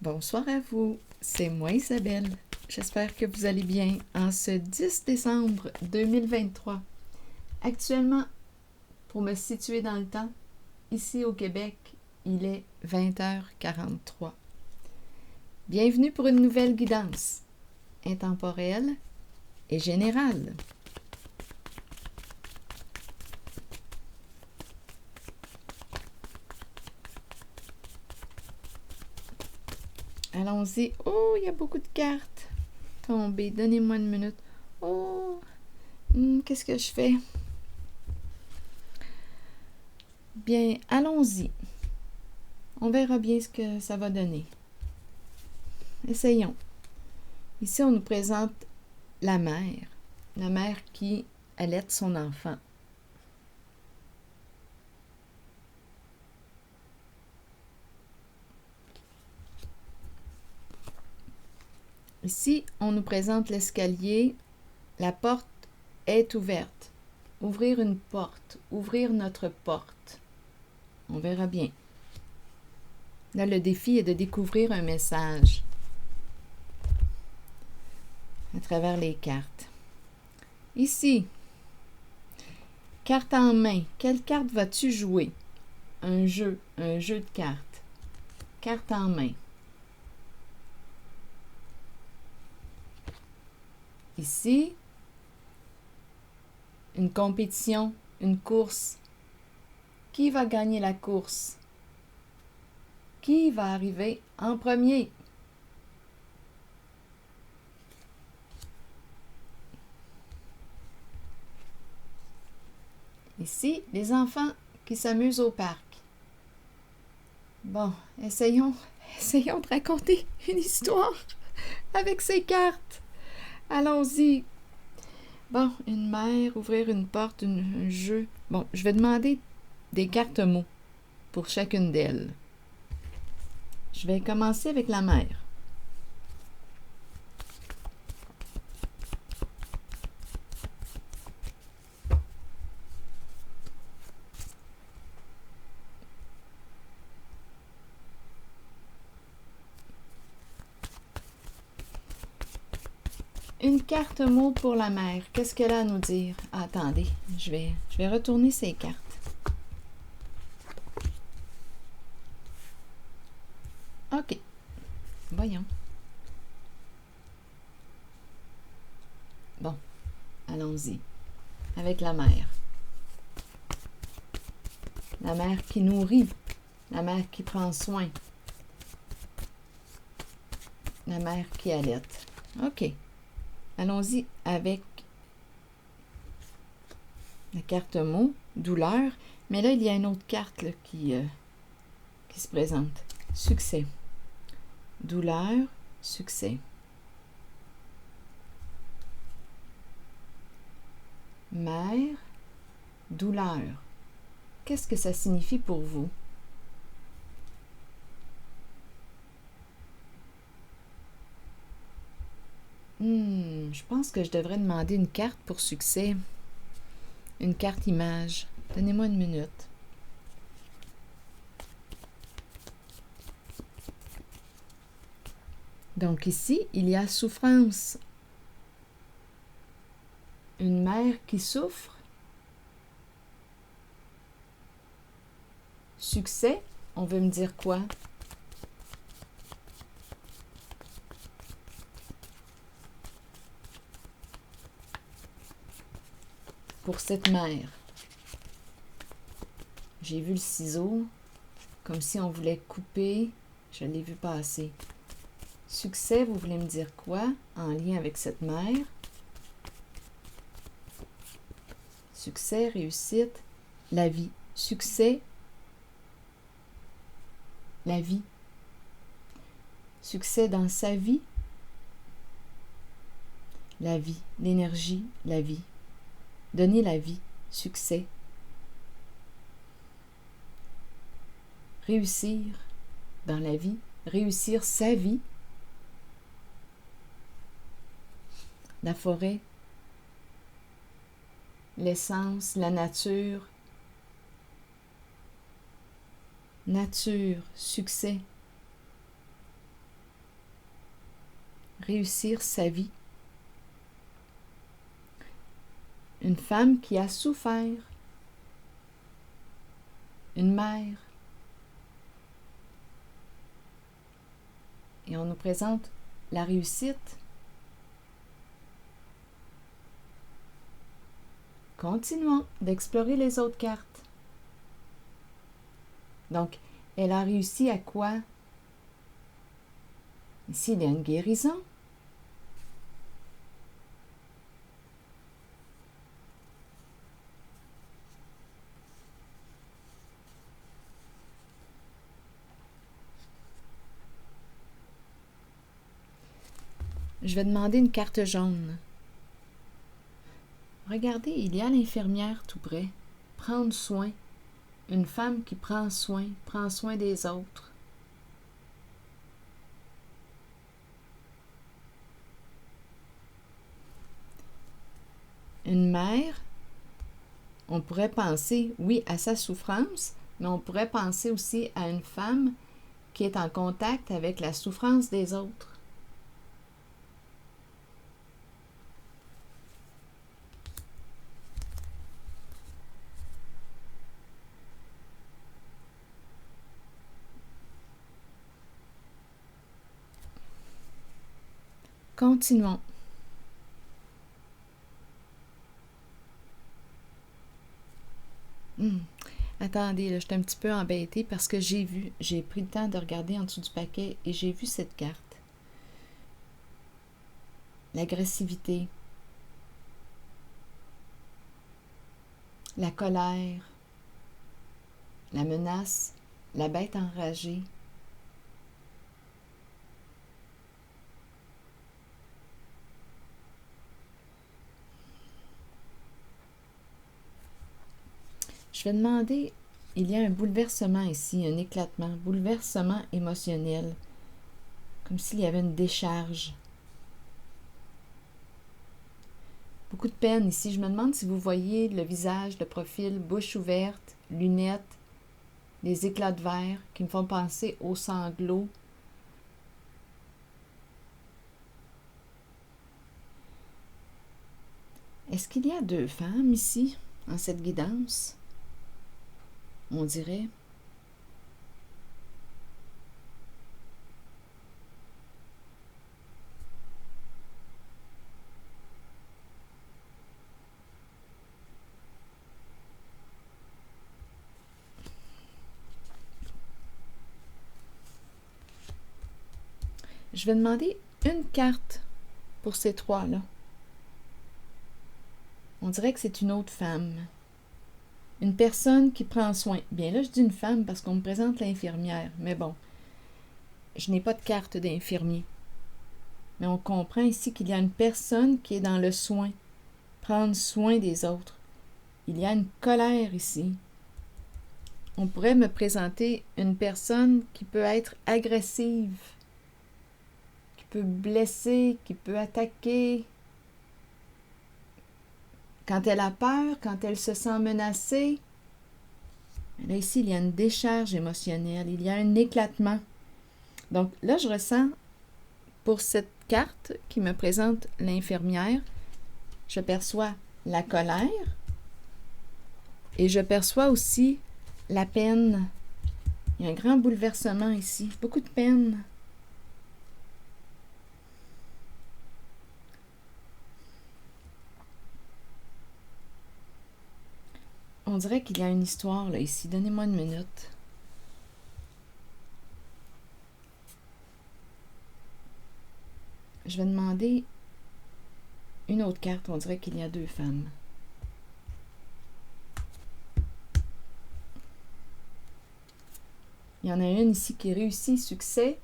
Bonsoir à vous, c'est moi Isabelle. J'espère que vous allez bien en ce 10 décembre 2023. Actuellement, pour me situer dans le temps, ici au Québec, il est 20h43. Bienvenue pour une nouvelle guidance, intemporelle et générale. Allons-y. Oh, il y a beaucoup de cartes tombées. Donnez-moi une minute. Oh, qu'est-ce que je fais? Bien, allons-y. On verra bien ce que ça va donner. Essayons. Ici, on nous présente la mère qui allaite son enfant. Ici, on nous présente l'escalier. La porte est ouverte. Ouvrir une porte. Ouvrir notre porte. On verra bien. Là, le défi est de découvrir un message à travers les cartes. Ici, carte en main. Quelle carte vas-tu jouer? Un jeu de cartes. Carte en main. Ici, une compétition, une course. Qui va gagner la course? Qui va arriver en premier? Ici, les enfants qui s'amusent au parc. Bon, essayons de raconter une histoire avec ces cartes. Allons-y. Bon, une mère, ouvrir une porte, un jeu. Bon, je vais demander des cartes mots pour chacune d'elles. Je vais commencer avec la mère. Une carte mot pour la mère. Qu'est-ce qu'elle a à nous dire? Ah, attendez, je vais retourner ces cartes. OK. Voyons. Bon, allons-y. Avec la mère. La mère qui nourrit. La mère qui prend soin. La mère qui allaite. OK. Allons-y avec la carte mot, douleur. Mais là, il y a une autre carte là, qui se présente. Succès. Douleur, succès. Mère, douleur. Qu'est-ce que ça signifie pour vous? Je pense que je devrais demander une carte pour succès. Une carte image. Donnez-moi une minute. Donc ici, il y a souffrance. Une mère qui souffre. Succès, on veut me dire quoi? Pour cette mère. J'ai vu le ciseau, comme si on voulait couper. Je l'ai vu passer. Succès, vous voulez me dire quoi en lien avec cette mère? Succès, réussite, la vie. Succès, la vie. Succès dans sa vie, la vie, l'énergie, la vie. Donner la vie, succès. Réussir dans la vie, réussir sa vie. La forêt, l'essence, la nature. Nature, succès. réussir sa vie. Une femme qui a souffert. Une mère. Et on nous présente la réussite. Continuons d'explorer les autres cartes. Donc, elle a réussi à quoi? Ici, il y a une guérison. Je vais demander une carte jaune. Regardez, il y a l'infirmière tout près. Prendre soin. Une femme qui prend soin des autres. Une mère, on pourrait penser, oui, à sa souffrance, mais on pourrait penser aussi à une femme qui est en contact avec la souffrance des autres. Continuons. Attendez, là, je suis un petit peu embêtée parce que j'ai pris le temps de regarder en dessous du paquet et j'ai vu cette carte. L'agressivité, la colère, la menace, la bête enragée. Je vais demander, il y a un bouleversement ici, un éclatement, bouleversement émotionnel, comme s'il y avait une décharge. Beaucoup de peine ici. Je me demande si vous voyez le visage, le profil, bouche ouverte, lunettes, les éclats de verre qui me font penser aux sanglots. Est-ce qu'il y a deux femmes ici, en cette guidance? On dirait. Je vais demander une carte pour ces trois-là. On dirait que c'est une autre femme. Une personne qui prend soin. Bien là, je dis une femme parce qu'on me présente l'infirmière. Mais bon, je n'ai pas de carte d'infirmier. Mais on comprend ici qu'il y a une personne qui est dans le soin. Prendre soin des autres. Il y a une colère ici. On pourrait me présenter une personne qui peut être agressive, qui peut blesser, qui peut attaquer. Quand elle a peur, quand elle se sent menacée, là ici, il y a une décharge émotionnelle, il y a un éclatement. Donc là, je ressens, pour cette carte qui me présente l'infirmière, je perçois la colère et je perçois aussi la peine. Il y a un grand bouleversement ici, beaucoup de peine. On dirait qu'il y a une histoire là ici. Donnez-moi une minute. Je vais demander une autre carte. On dirait qu'il y a deux femmes. Il y en a une ici qui réussit, succès.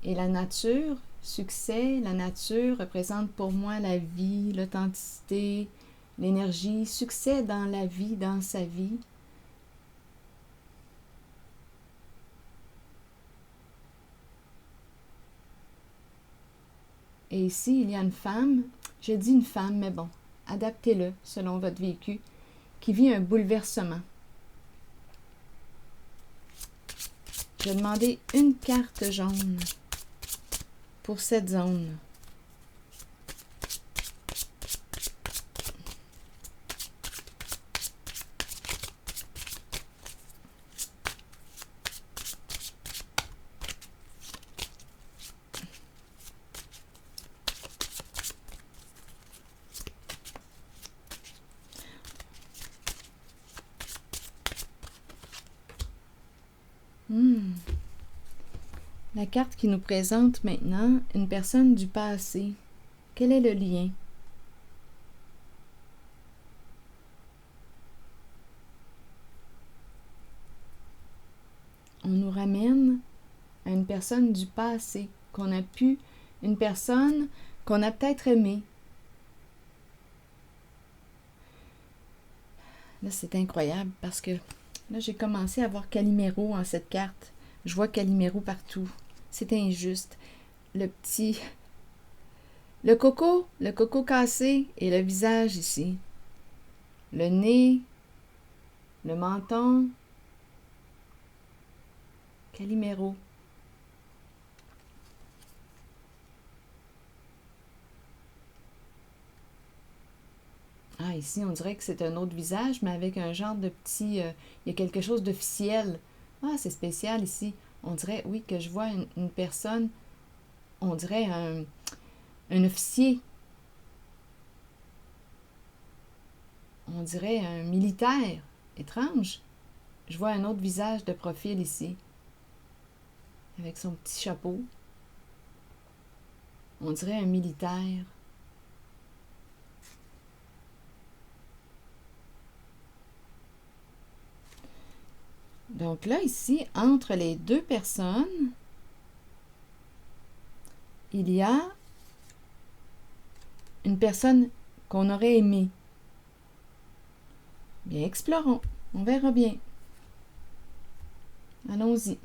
Et la nature, succès, la nature représente pour moi la vie, l'authenticité, l'énergie, succès dans la vie, dans sa vie. Et ici, il y a une femme, je dis une femme, mais bon, adaptez-le selon votre vécu, qui vit un bouleversement. Je vais demander une carte jaune. pour cette zone. La carte qui nous présente maintenant une personne du passé. Quel est le lien? On nous ramène à une personne du passé, une personne qu'on a peut-être aimée. Là, c'est incroyable parce que là, j'ai commencé à voir Calimero en cette carte. Je vois Calimero partout. C'est injuste. Le coco cassé et le visage ici. Le nez, le menton. Calimero. Ah, ici, on dirait que c'est un autre visage, mais avec un genre de petit... il y a quelque chose d'officiel. Ah, c'est spécial ici. On dirait, oui, que je vois une personne, on dirait un officier. On dirait un militaire. Étrange. Je vois un autre visage de profil ici. Avec son petit chapeau. On dirait un militaire. Donc là, ici, entre les deux personnes, il y a une personne qu'on aurait aimée. Bien, explorons. On verra bien. Allons-y.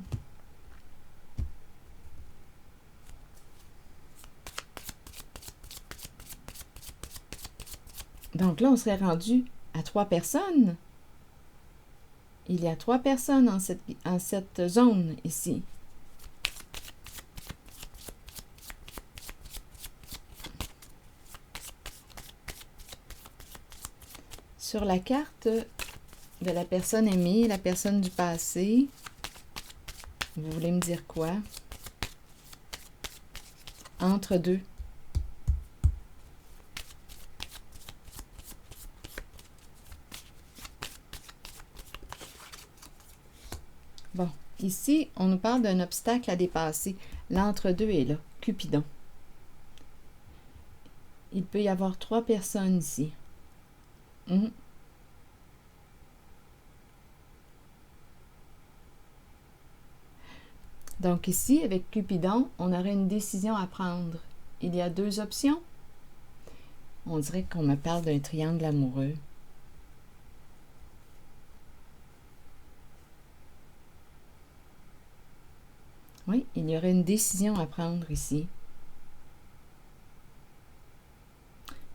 Donc là, on serait rendu à 3 personnes. Il y a 3 personnes en cette zone ici. Sur la carte de la personne aimée, la personne du passé, vous voulez me dire quoi? Entre deux. Bon, ici, on nous parle d'un obstacle à dépasser. L'entre-deux est là, Cupidon. Il peut y avoir 3 personnes ici. Donc ici, avec Cupidon, on aurait une décision à prendre. Il y a 2 options. On dirait qu'on me parle d'un triangle amoureux. Oui, il y aurait une décision à prendre ici.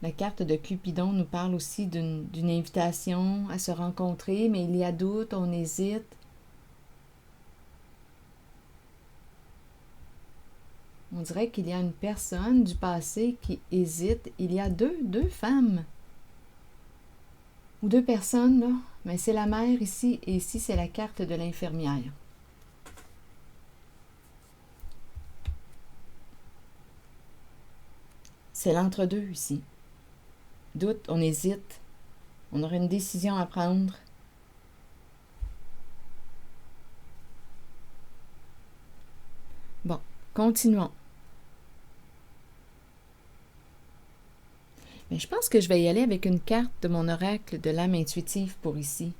La carte de Cupidon nous parle aussi d'une invitation à se rencontrer, mais il y a doute, on hésite. On dirait qu'il y a une personne du passé qui hésite. Il y a deux femmes. Ou 2 personnes, là. Mais c'est la mère ici, et ici, c'est la carte de l'infirmière. C'est l'entre-deux ici. Doute, on hésite. On aurait une décision à prendre. Bon, continuons. Mais je pense que je vais y aller avec une carte de mon oracle de l'âme intuitive pour ici.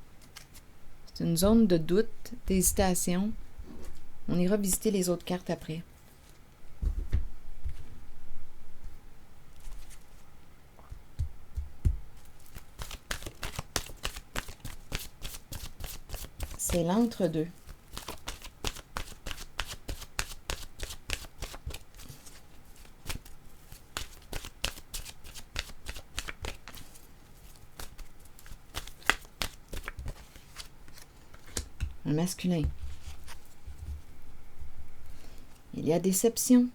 C'est une zone de doute, d'hésitation. On ira visiter les autres cartes après. C'est l'entre-deux. Un masculin. Il y a déception.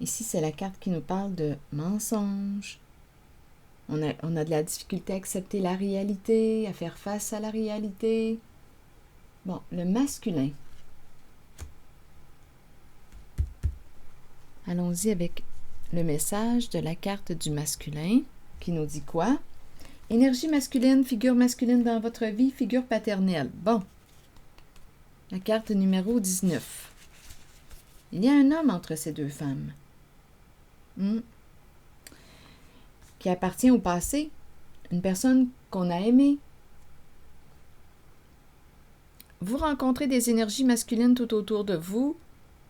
Ici, c'est la carte qui nous parle de mensonge. On a de la difficulté à accepter la réalité, à faire face à la réalité. Bon, le masculin. Allons-y avec le message de la carte du masculin qui nous dit quoi? Énergie masculine, figure masculine dans votre vie, figure paternelle. Bon. La carte numéro 19. Il y a un homme entre ces deux femmes. Qui appartient au passé. Une personne qu'on a aimée. Vous rencontrez des énergies masculines tout autour de vous.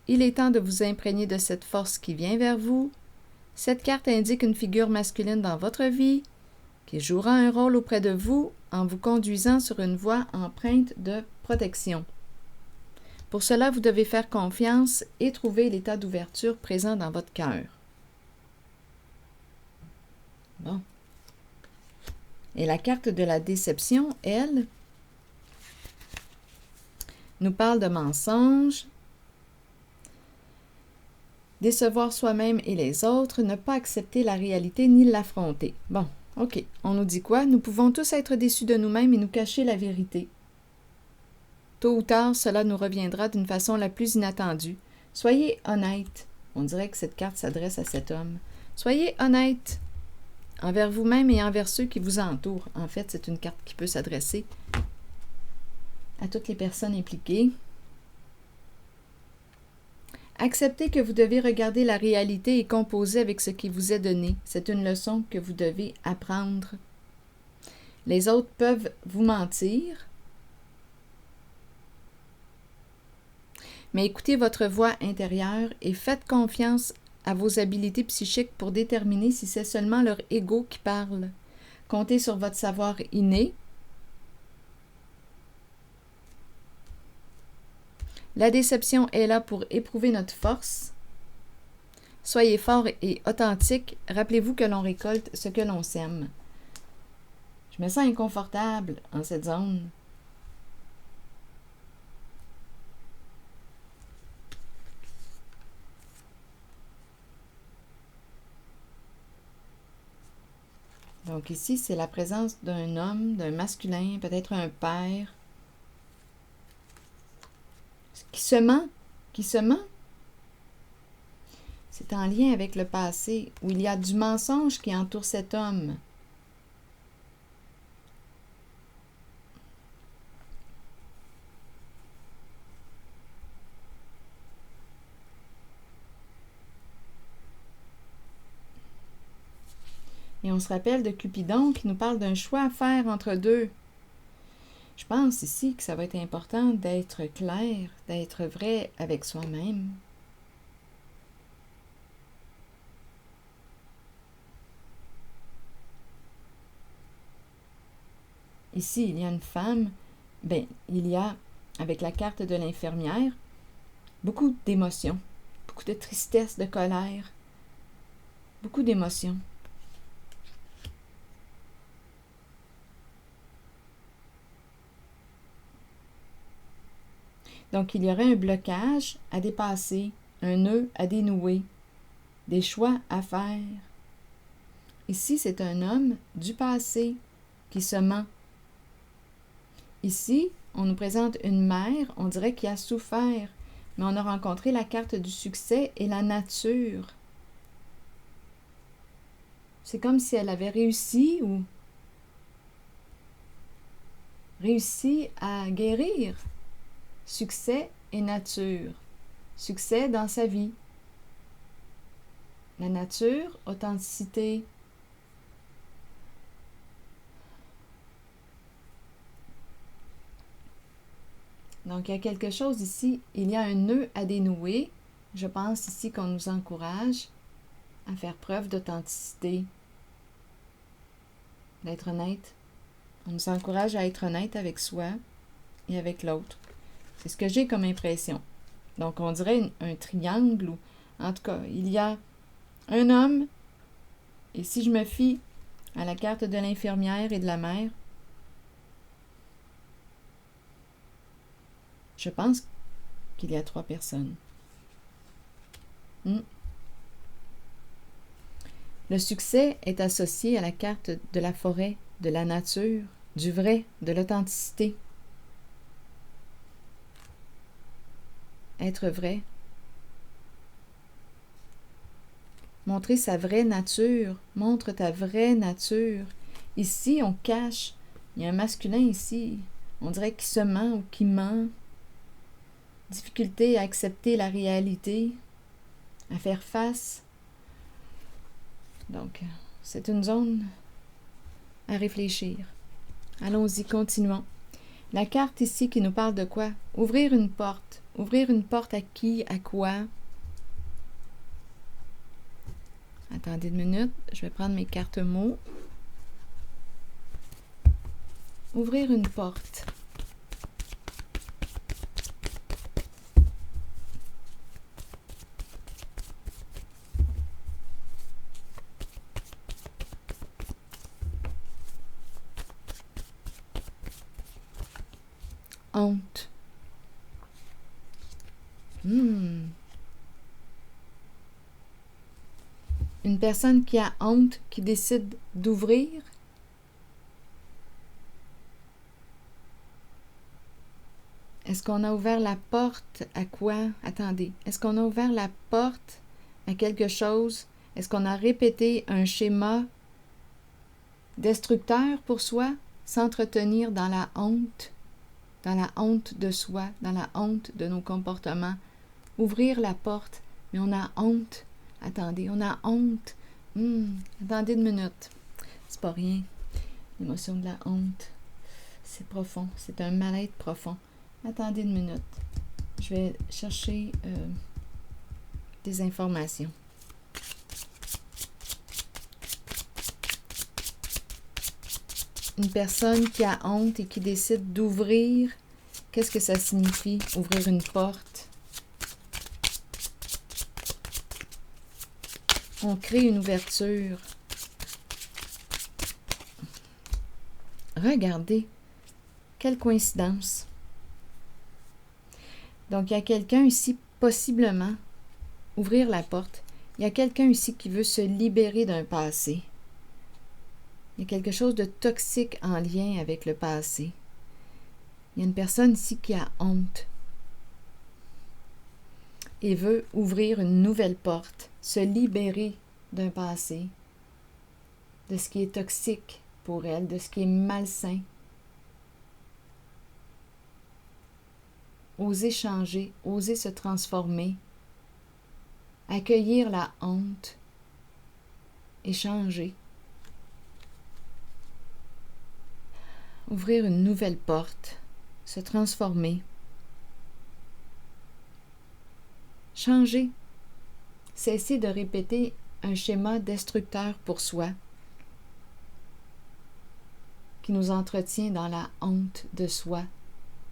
Il est temps de vous imprégner de cette force qui vient vers vous. Cette carte indique une figure masculine dans votre vie qui jouera un rôle auprès de vous en vous conduisant sur une voie empreinte de protection. Pour cela, vous devez faire confiance et trouver l'état d'ouverture présent dans votre cœur. Bon. Et la carte de la déception, elle, nous parle de mensonges, décevoir soi-même et les autres, ne pas accepter la réalité ni l'affronter. Bon, ok. On nous dit quoi? Nous pouvons tous être déçus de nous-mêmes et nous cacher la vérité. Tôt ou tard, cela nous reviendra d'une façon la plus inattendue. Soyez honnête. On dirait que cette carte s'adresse à cet homme. Soyez honnête envers vous-même et envers ceux qui vous entourent. En fait, c'est une carte qui peut s'adresser à toutes les personnes impliquées. Acceptez que vous devez regarder la réalité et composer avec ce qui vous est donné. C'est une leçon que vous devez apprendre. Les autres peuvent vous mentir, mais écoutez votre voix intérieure et faites confiance à vos habiletés psychiques pour déterminer si c'est seulement leur ego qui parle. Comptez sur votre savoir inné. La déception est là pour éprouver notre force. Soyez fort et authentique. Rappelez-vous que l'on récolte ce que l'on sème. Je me sens inconfortable en cette zone. Donc ici, c'est la présence d'un homme, d'un masculin, peut-être un père, qui se ment. C'est en lien avec le passé, où il y a du mensonge qui entoure cet homme. Et on se rappelle de Cupidon qui nous parle d'un choix à faire entre deux. Je pense ici que ça va être important d'être clair, d'être vrai avec soi-même. Ici, il y a une femme, il y a, avec la carte de l'infirmière, beaucoup d'émotions, beaucoup de tristesse, de colère, beaucoup d'émotions. Donc, il y aurait un blocage à dépasser, un nœud à dénouer, des choix à faire. Ici, c'est un homme du passé qui se ment. Ici, on nous présente une mère, on dirait qui a souffert, mais on a rencontré la carte du succès et la nature. C'est comme si elle avait réussi à guérir. Succès et nature. Succès dans sa vie. La nature, authenticité. Donc, il y a quelque chose ici. Il y a un nœud à dénouer. Je pense ici qu'on nous encourage à faire preuve d'authenticité, d'être honnête. On nous encourage à être honnête avec soi et avec l'autre. C'est ce que j'ai comme impression. Donc, on dirait un triangle où, en tout cas, il y a un homme, et si je me fie à la carte de l'infirmière et de la mère, je pense qu'il y a 3 personnes. Le succès est associé à la carte de la forêt, de la nature, du vrai, de l'authenticité. Être vrai. Montrer sa vraie nature. Montre ta vraie nature. Ici, on cache. Il y a un masculin ici. On dirait qu'il se ment ou qu'il ment. Difficulté à accepter la réalité, à faire face. Donc, c'est une zone à réfléchir. Allons-y, continuons. La carte ici qui nous parle de quoi? Ouvrir une porte. Ouvrir une porte à qui? À quoi? Attendez une minute, je vais prendre mes cartes mots. Ouvrir une porte. Honte. Une personne qui a honte, qui décide d'ouvrir. Est-ce qu'on a ouvert la porte à quoi? Attendez. Est-ce qu'on a ouvert la porte à quelque chose? Est-ce qu'on a répété un schéma destructeur pour soi? S'entretenir dans la honte de soi, dans la honte de nos comportements. Ouvrir la porte, mais on a honte. Attendez, on a honte. Attendez une minute. C'est pas rien. L'émotion de la honte. C'est profond. C'est un mal-être profond. Attendez une minute. Je vais chercher des informations. Une personne qui a honte et qui décide d'ouvrir, qu'est-ce que ça signifie, ouvrir une porte? On crée une ouverture. Regardez, quelle coïncidence. Donc, il y a quelqu'un ici, possiblement, ouvrir la porte. Il y a quelqu'un ici qui veut se libérer d'un passé. Il y a quelque chose de toxique en lien avec le passé. Il y a une personne ici qui a honte et veut ouvrir une nouvelle porte, se libérer d'un passé, de ce qui est toxique pour elle, de ce qui est malsain. Oser changer, oser se transformer, accueillir la honte et changer. Ouvrir une nouvelle porte, se transformer, changer, cesser de répéter un schéma destructeur pour soi qui nous entretient dans la honte de soi,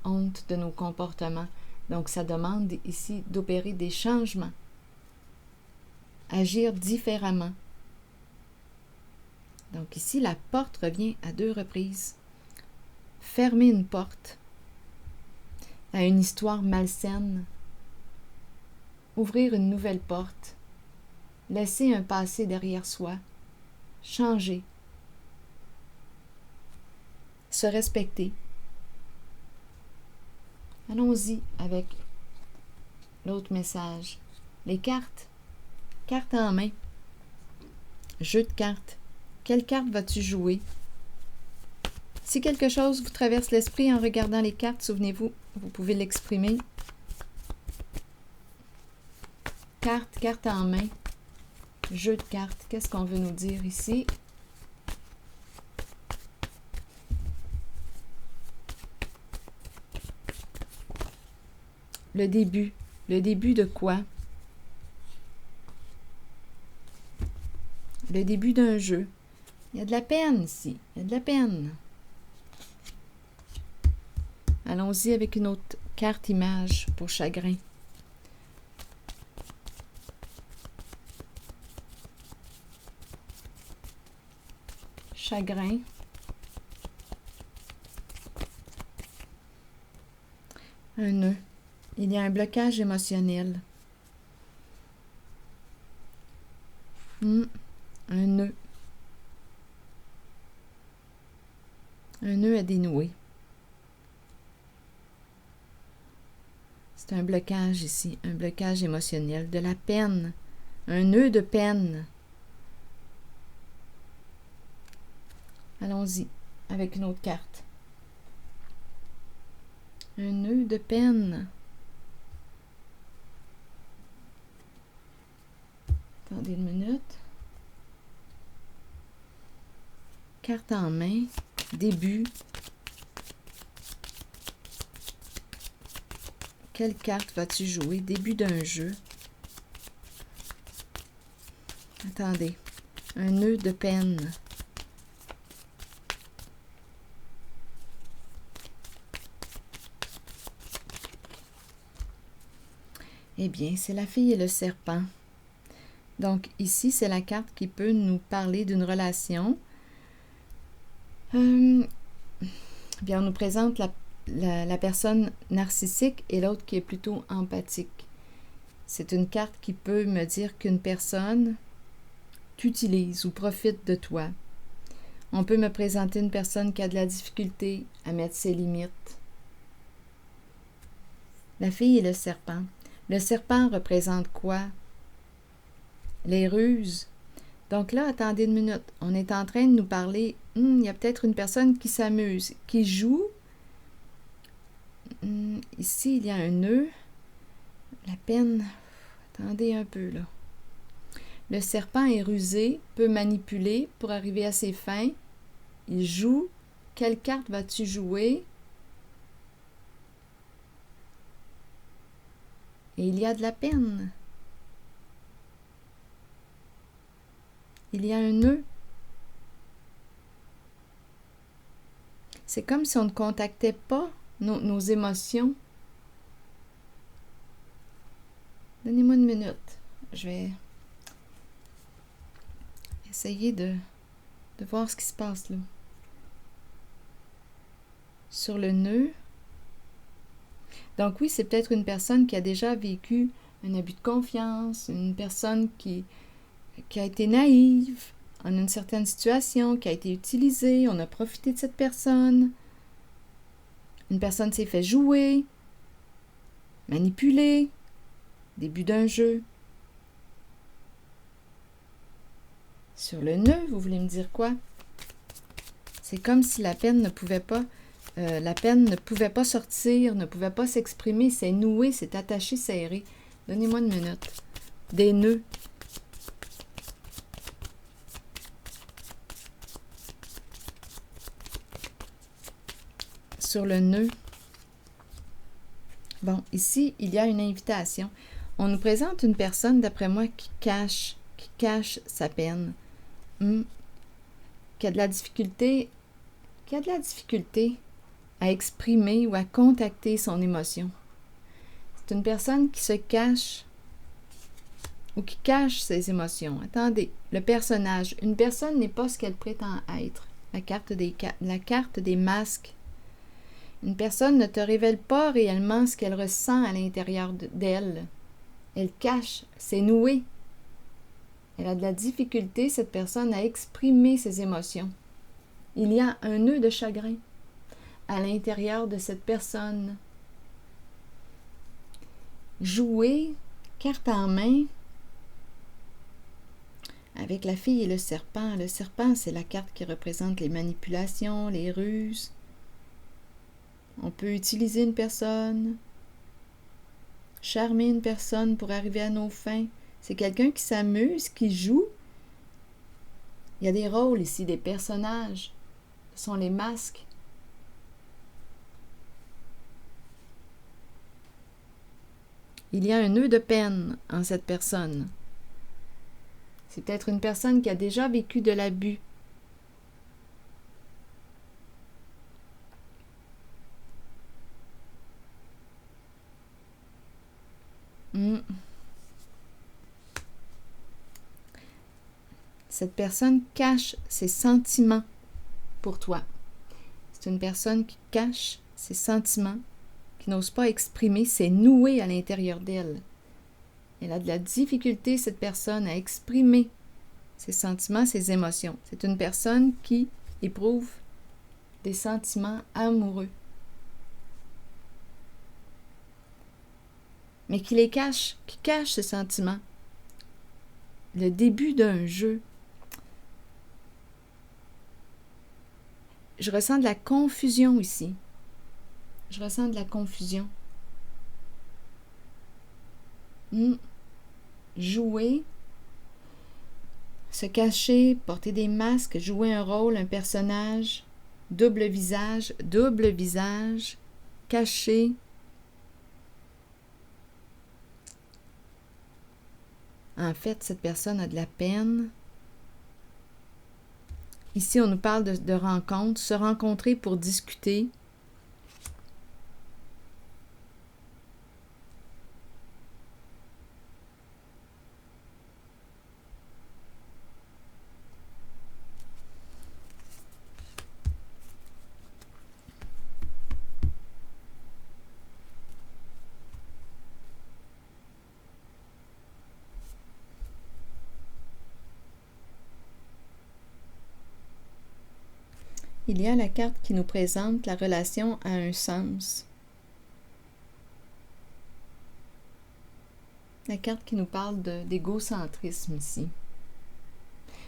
honte de nos comportements. Donc, ça demande ici d'opérer des changements, agir différemment. Donc ici, la porte revient à 2 reprises. Fermer une porte à une histoire malsaine, ouvrir une nouvelle porte, laisser un passé derrière soi, changer, se respecter. Allons-y avec l'autre message. Les cartes, cartes en main, jeu de cartes. Quelle carte vas-tu jouer? Si quelque chose vous traverse l'esprit en regardant les cartes, souvenez-vous, vous pouvez l'exprimer. Carte en main, jeu de cartes. Qu'est-ce qu'on veut nous dire ici? Le début. Le début de quoi? Le début d'un jeu. Il y a de la peine ici. Il y a de la peine. Allons-y avec une autre carte image pour chagrin. Chagrin. Un nœud. Il y a un blocage émotionnel. Un nœud. Un nœud à dénouer. C'est un blocage ici, un blocage émotionnel, de la peine, un nœud de peine. Allons-y avec une autre carte. Un nœud de peine. Attendez une minute. Carte en main, début. Quelle carte vas-tu jouer? Début d'un jeu. Attendez. Un nœud de peine. Eh bien, c'est la fille et le serpent. Donc, ici, c'est la carte qui peut nous parler d'une relation. Bien, on nous présente la personne narcissique et l'autre qui est plutôt empathique. C'est une carte qui peut me dire qu'une personne t'utilise ou profite de toi. On peut me présenter une personne qui a de la difficulté à mettre ses limites. La fille et le serpent. Le serpent représente quoi? Les ruses. Donc là, attendez une minute. On est en train de nous parler, il y a peut-être une personne qui s'amuse, qui joue. Ici, il y a un nœud. La peine. Attendez un peu, là. Le serpent est rusé, peut manipuler pour arriver à ses fins. Il joue. Quelle carte vas-tu jouer? Et il y a de la peine. Il y a un nœud. C'est comme si on ne contactait pas nos émotions. Donnez-moi une minute. Je vais essayer de voir ce qui se passe là. Sur le nœud. Donc oui, c'est peut-être une personne qui a déjà vécu un abus de confiance, une personne qui a été naïve en une certaine situation, qui a été utilisée, on a profité de cette personne. Une personne s'est fait jouer, manipuler, début d'un jeu. Sur le nœud, vous voulez me dire quoi? C'est comme si la peine ne pouvait pas sortir, ne pouvait pas s'exprimer, c'est noué, c'est attaché, serré. Donnez-moi une minute. Des nœuds. Sur le nœud. Bon, ici, il y a une invitation. On nous présente une personne, d'après moi, qui cache sa peine. Qui a de la difficulté à exprimer ou à contacter son émotion. C'est une personne qui se cache ou qui cache ses émotions. Attendez, le personnage. Une personne n'est pas ce qu'elle prétend être. La carte des masques. Une personne ne te révèle pas réellement ce qu'elle ressent à l'intérieur d'elle. Elle cache, c'est noué. Elle a de la difficulté, cette personne, à exprimer ses émotions. Il y a un nœud de chagrin à l'intérieur de cette personne. Jouer, carte en main, avec la fille et le serpent. Le serpent, c'est la carte qui représente les manipulations, les ruses. On peut utiliser une personne, charmer une personne pour arriver à nos fins. C'est quelqu'un qui s'amuse, qui joue. Il y a des rôles ici, des personnages. Ce sont les masques. Il y a un nœud de peine en cette personne. C'est peut-être une personne qui a déjà vécu de l'abus. Cette personne cache ses sentiments pour toi. C'est une personne qui cache ses sentiments, qui n'ose pas exprimer, c'est noué à l'intérieur d'elle. Elle a de la difficulté, cette personne, à exprimer ses sentiments, ses émotions. C'est une personne qui éprouve des sentiments amoureux, mais qui les cache, qui cache ces sentiments. Le début d'un jeu. Je ressens de la confusion ici. Je ressens de la confusion. Jouer, se cacher, porter des masques, jouer un rôle, un personnage, double visage, caché. En fait, cette personne a de la peine. Ici, on nous parle de rencontre, se rencontrer pour discuter. Il y a la carte qui nous présente la relation à un sens. La carte qui nous parle d'égocentrisme ici.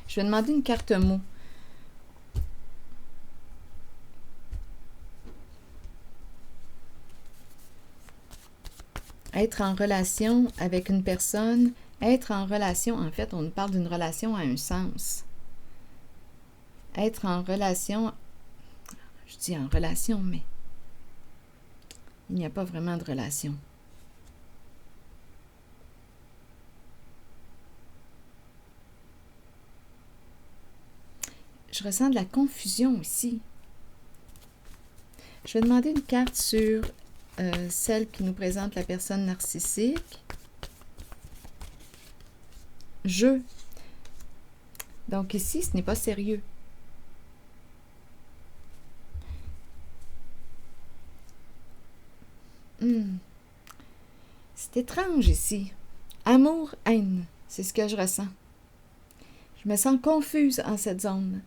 Je vais demander une carte mot. Être en relation avec une personne, être en relation, en fait, on nous parle d'une relation à un sens. Être en relation, je dis en relation, mais il n'y a pas vraiment de relation. Je ressens de la confusion ici. Je vais demander une carte sur celle qui nous présente la personne narcissique. Je. Donc ici, ce n'est pas sérieux. C'est étrange ici. Amour, haine, c'est ce que je ressens. Je me sens confuse en cette zone.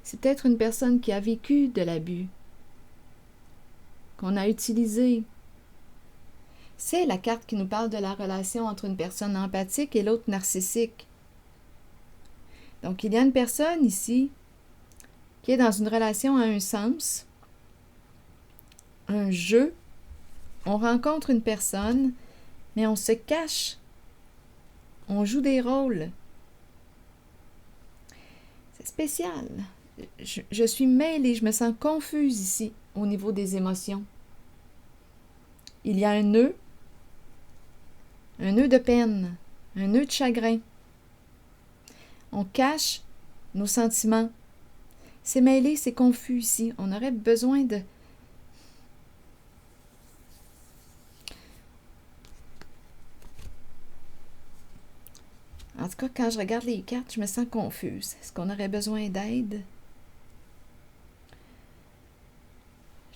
C'est peut-être une personne qui a vécu de l'abus, qu'on a utilisé. C'est la carte qui nous parle de la relation entre une personne empathique et l'autre narcissique. Donc, il y a une personne ici qui est dans une relation à un sens, un jeu. On rencontre une personne, mais on se cache. On joue des rôles. C'est spécial. Je suis mêlée, je me sens confuse ici au niveau des émotions. Il y a un nœud de peine, un nœud de chagrin. On cache nos sentiments. C'est mêlé, c'est confus ici. On aurait besoin de... En tout cas, quand je regarde les cartes, je me sens confuse. Est-ce qu'on aurait besoin d'aide?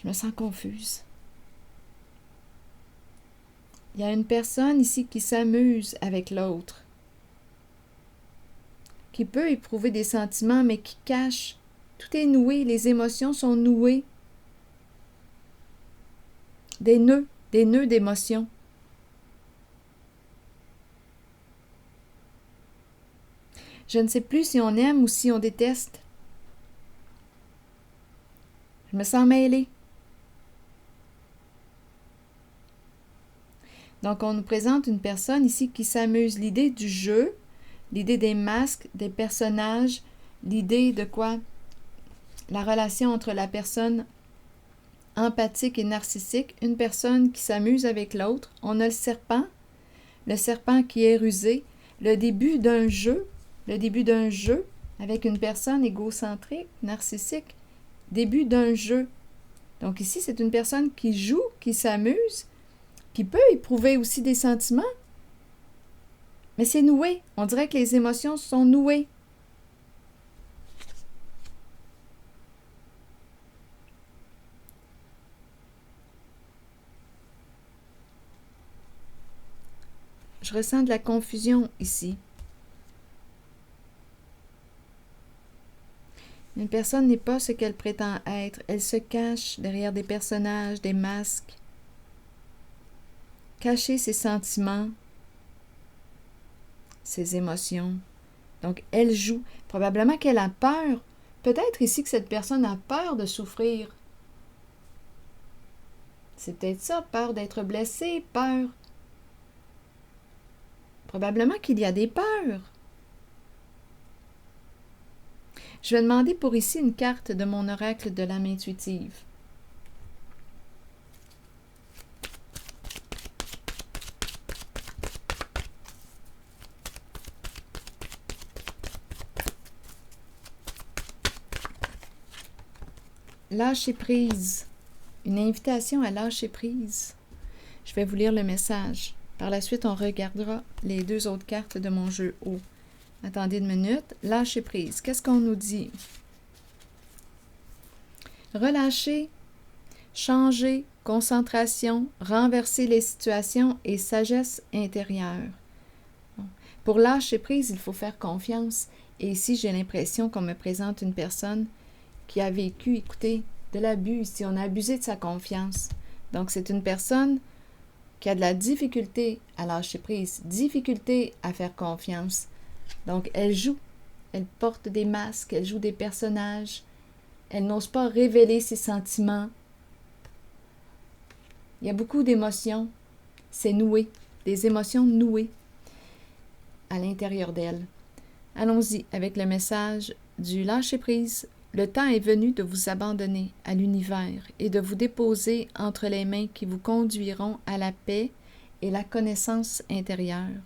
Je me sens confuse. Il y a une personne ici qui s'amuse avec l'autre, qui peut éprouver des sentiments, mais qui cache. Tout est noué, les émotions sont nouées. Des nœuds d'émotions. Je ne sais plus si on aime ou si on déteste. Je me sens mêlée. Donc, on nous présente une personne ici qui s'amuse. L'idée du jeu, l'idée des masques, des personnages, l'idée de quoi? La relation entre la personne empathique et narcissique, une personne qui s'amuse avec l'autre. On a le serpent qui est rusé, le début d'un jeu avec une personne égocentrique, narcissique, début d'un jeu. Donc ici, c'est une personne qui joue, qui s'amuse, qui peut éprouver aussi des sentiments, mais c'est noué. On dirait que les émotions sont nouées. Je ressens de la confusion ici. Une personne n'est pas ce qu'elle prétend être. Elle se cache derrière des personnages, des masques. Cacher ses sentiments, ses émotions. Donc, elle joue. Probablement qu'elle a peur. Peut-être ici que cette personne a peur de souffrir. C'est peut-être ça, peur d'être blessée, peur. Probablement qu'il y a des peurs. Je vais demander pour ici une carte de mon oracle de l'âme intuitive. Lâcher prise. Une invitation à lâcher prise. Je vais vous lire le message. Par la suite, on regardera les 2 autres cartes de mon jeu haut. Attendez une minute. Lâcher prise. Qu'est-ce qu'on nous dit? Relâcher, changer, concentration, renverser les situations et sagesse intérieure. Bon. Pour lâcher prise, il faut faire confiance. Et ici, j'ai l'impression qu'on me présente une personne qui a vécu, écoutez, de l'abus, si on a abusé de sa confiance. Donc, c'est une personne qui a de la difficulté à lâcher prise, difficulté à faire confiance. Donc, elle joue, elle porte des masques, elle joue des personnages, elle n'ose pas révéler ses sentiments. Il y a beaucoup d'émotions, c'est noué, des émotions nouées à l'intérieur d'elle. Allons-y avec le message du lâcher-prise. Le temps est venu de vous abandonner à l'univers et de vous déposer entre les mains qui vous conduiront à la paix et la connaissance intérieure.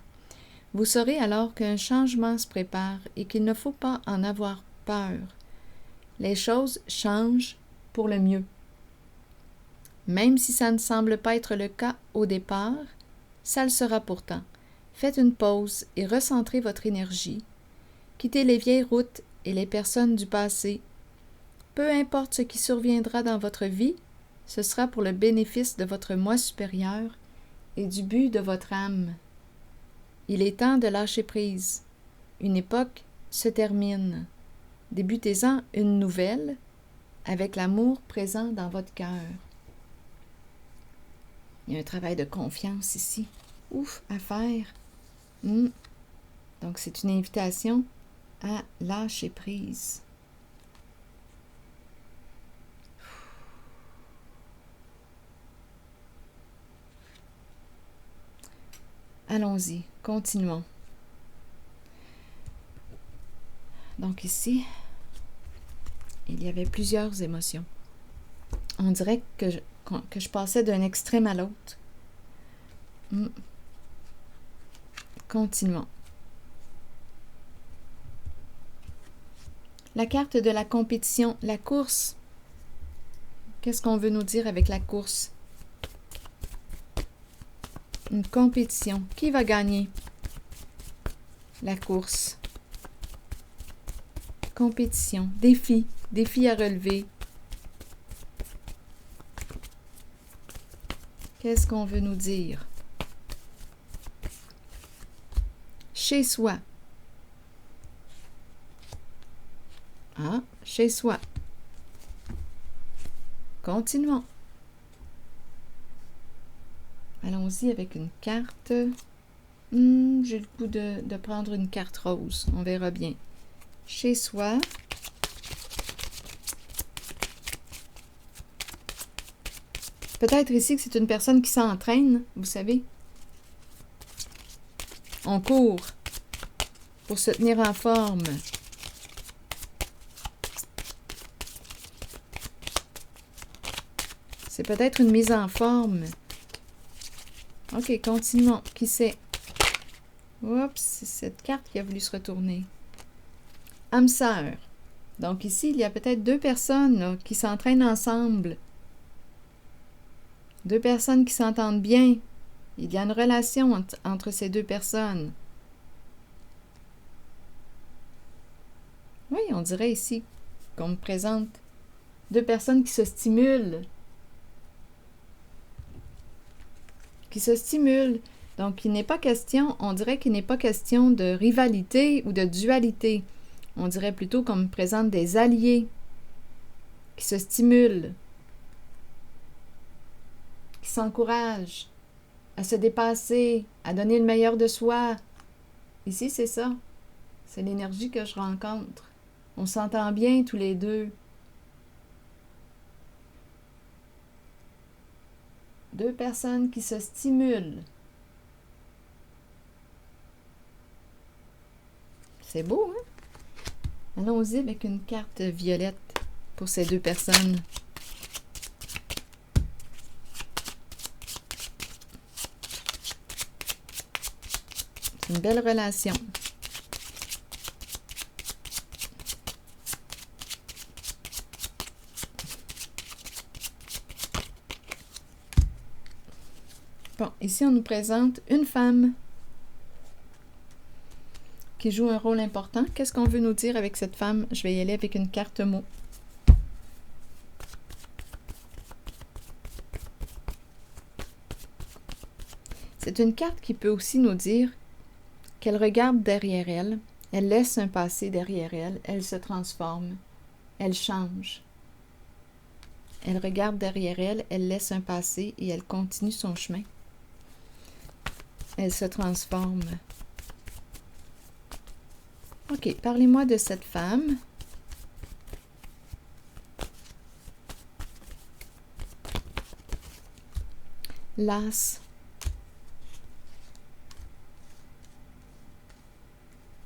Vous saurez alors qu'un changement se prépare et qu'il ne faut pas en avoir peur. Les choses changent pour le mieux. Même si ça ne semble pas être le cas au départ, ça le sera pourtant. Faites une pause et recentrez votre énergie. Quittez les vieilles routes et les personnes du passé. Peu importe ce qui surviendra dans votre vie, ce sera pour le bénéfice de votre moi supérieur et du but de votre âme. Il est temps de lâcher prise. Une époque se termine. Débutez-en une nouvelle avec l'amour présent dans votre cœur. Il y a un travail de confiance ici. Ouf, à faire. Donc, c'est une invitation à lâcher prise. Allons-y, continuons. Donc ici, il y avait plusieurs émotions. On dirait que je passais d'un extrême à l'autre. Continuons. La carte de la compétition, la course. Qu'est-ce qu'on veut nous dire avec la course? Une compétition. Qui va gagner? La course. Compétition. Défi. Défi à relever. Qu'est-ce qu'on veut nous dire? Chez soi. Ah, chez soi. Continuons. Allons-y avec une carte. J'ai le goût de prendre une carte rose. On verra bien. Chez soi. Peut-être ici que c'est une personne qui s'entraîne, vous savez. On court pour se tenir en forme. C'est peut-être une mise en forme. OK, continuons. Qui c'est? Oups, c'est cette carte qui a voulu se retourner. Âme sœur. Donc ici, il y a peut-être 2 personnes là, qui s'entraînent ensemble. 2 personnes qui s'entendent bien. Il y a une relation entre ces 2 personnes. Oui, on dirait ici qu'on me présente 2 personnes qui se stimulent. Donc, il n'est pas question, on dirait qu'il n'est pas question de rivalité ou de dualité. On dirait plutôt qu'on me présente des alliés qui se stimulent, qui s'encouragent à se dépasser, à donner le meilleur de soi. Ici, c'est ça. C'est l'énergie que je rencontre. On s'entend bien tous les deux. Deux personnes qui se stimulent. C'est beau, hein? Allons-y avec une carte violette pour ces deux personnes. C'est une belle relation. Bon, ici, on nous présente une femme qui joue un rôle important. Qu'est-ce qu'on veut nous dire avec cette femme? Je vais y aller avec une carte mot. C'est une carte qui peut aussi nous dire qu'elle regarde derrière elle, elle laisse un passé derrière elle, elle se transforme, elle change. Elle regarde derrière elle, elle laisse un passé et elle continue son chemin. Elle se transforme. OK, parlez-moi de cette femme. L'as.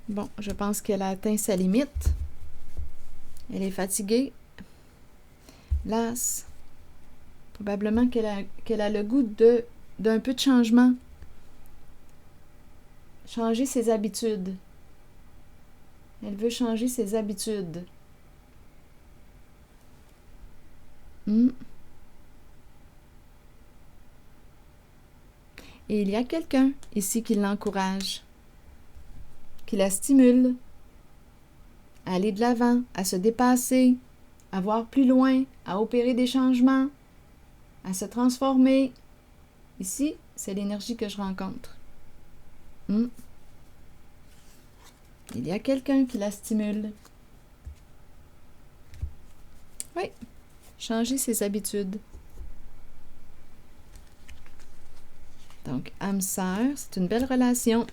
Bon, je pense qu'elle a atteint sa limite. Elle est fatiguée. L'as. Probablement qu'elle a le goût d'un peu de changement. Changer ses habitudes. Elle veut changer ses habitudes. Et il y a quelqu'un ici qui l'encourage, qui la stimule à aller de l'avant, à se dépasser, à voir plus loin, à opérer des changements, à se transformer. Ici, c'est l'énergie que je rencontre. Il y a quelqu'un qui la stimule. Oui, changer ses habitudes. Donc, âme-sœur, c'est une belle relation.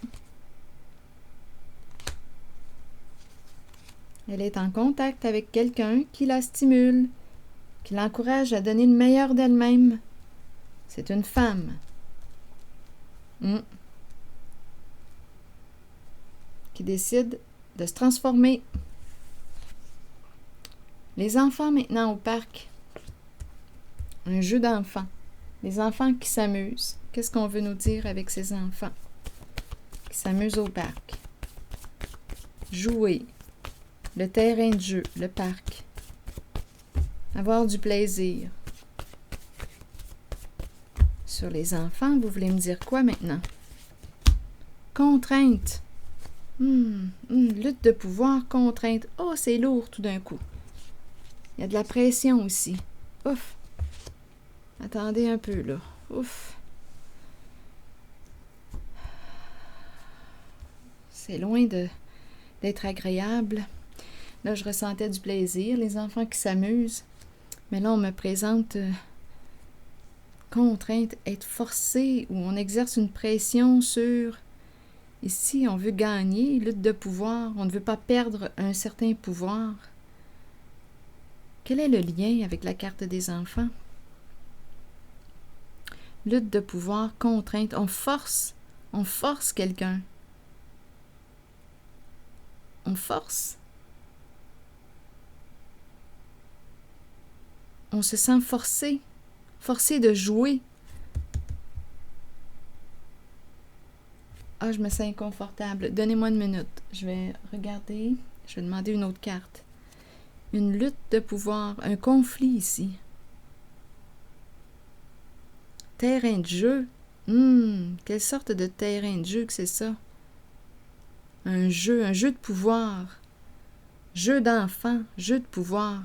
Elle est en contact avec quelqu'un qui la stimule, qui l'encourage à donner le meilleur d'elle-même. C'est une femme. Qui décide de se transformer. Les enfants maintenant au parc. Un jeu d'enfants. Les enfants qui s'amusent. Qu'est-ce qu'on veut nous dire avec ces enfants qui s'amusent au parc? Jouer. Le terrain de jeu, le parc. Avoir du plaisir. Sur les enfants, vous voulez me dire quoi maintenant? Contrainte. Lutte de pouvoir, contrainte. Oh, c'est lourd tout d'un coup. Il y a de la pression aussi. Ouf. Attendez un peu, là. Ouf. C'est loin d'être agréable. Là, je ressentais du plaisir, les enfants qui s'amusent. Mais là, on me présente contrainte, être forcé, où on exerce une pression sur... Ici, on veut gagner, lutte de pouvoir. On ne veut pas perdre un certain pouvoir. Quel est le lien avec la carte des enfants? Lutte de pouvoir, contrainte. On force quelqu'un. On force. On se sent forcé de jouer. Ah, je me sens inconfortable. Donnez-moi une minute. Je vais regarder. Je vais demander une autre carte. Une lutte de pouvoir. Un conflit ici. Terrain de jeu. Quelle sorte de terrain de jeu que c'est ça? Un jeu de pouvoir. Jeu d'enfant, jeu de pouvoir.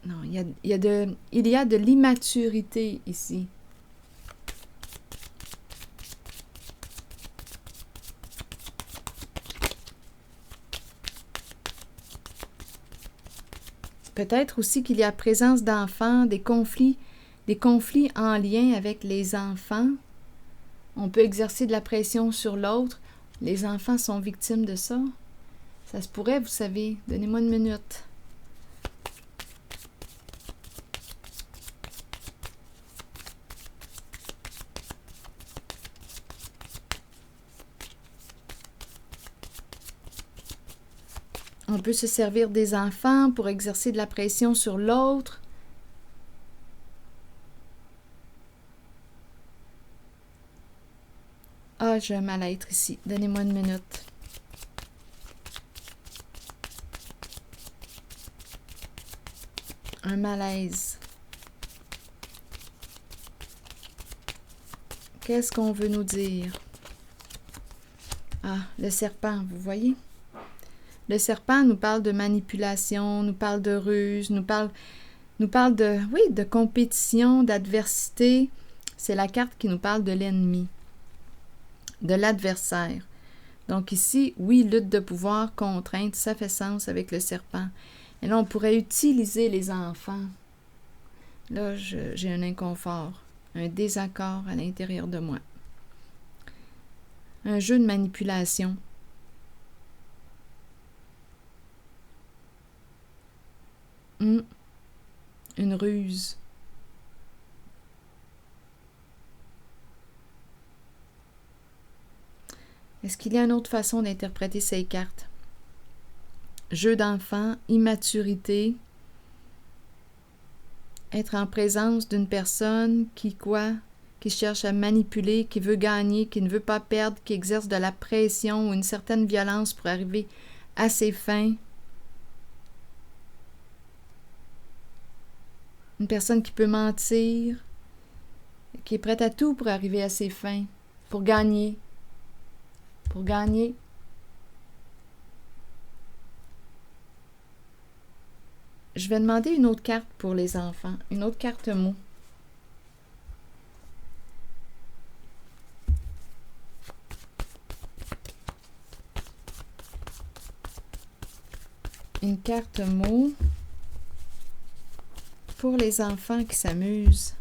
Non, il y a de l'immaturité ici. Peut-être aussi qu'il y a présence d'enfants, des conflits en lien avec les enfants. On peut exercer de la pression sur l'autre. Les enfants sont victimes de ça. Ça se pourrait, vous savez. Donnez-moi une minute. On peut se servir des enfants pour exercer de la pression sur l'autre. Ah, j'ai un mal-être ici. Donnez-moi une minute. Un malaise. Qu'est-ce qu'on veut nous dire? Ah, le serpent, vous voyez? Le serpent nous parle de manipulation, nous parle de ruse, nous parle de, oui, de compétition, d'adversité. C'est la carte qui nous parle de l'ennemi, de l'adversaire. Donc ici, oui, lutte de pouvoir, contrainte, ça fait sens avec le serpent. Et là, on pourrait utiliser les enfants. Là, j'ai un inconfort, un désaccord à l'intérieur de moi. Un jeu de manipulation. Une ruse. Est-ce qu'il y a une autre façon d'interpréter ces cartes? Jeu d'enfant, immaturité, être en présence d'une personne qui cherche à manipuler, qui veut gagner, qui ne veut pas perdre, qui exerce de la pression ou une certaine violence pour arriver à ses fins. Une personne qui peut mentir, qui est prête à tout pour arriver à ses fins, pour gagner. Pour gagner. Je vais demander une autre carte pour les enfants, une autre carte mot. Une carte mot pour les enfants qui s'amusent.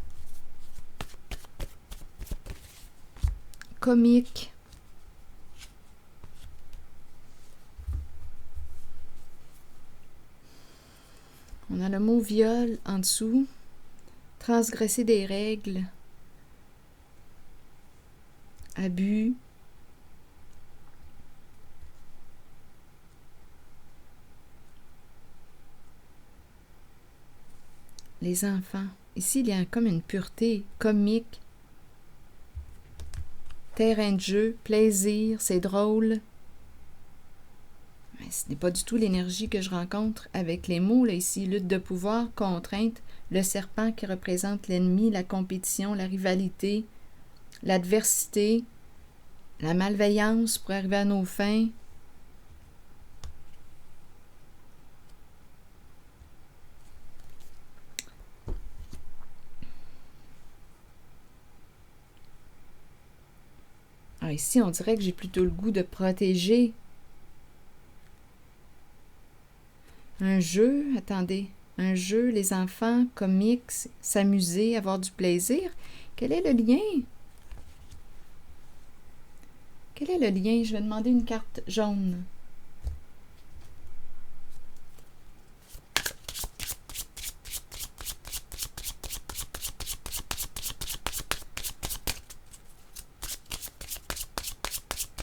Comique. On a le mot viol en dessous. Transgresser des règles. Abus. Les enfants. Ici, il y a comme une pureté comique. Terrain de jeu, plaisir, c'est drôle. Mais ce n'est pas du tout l'énergie que je rencontre avec les mots, là, ici. Lutte de pouvoir, contrainte, le serpent qui représente l'ennemi, la compétition, la rivalité, l'adversité, la malveillance pour arriver à nos fins. Ah, ici, on dirait que j'ai plutôt le goût de protéger. Un jeu, attendez, un jeu, les enfants, comiques, s'amuser, avoir du plaisir. Quel est le lien? Quel est le lien? Je vais demander une carte jaune.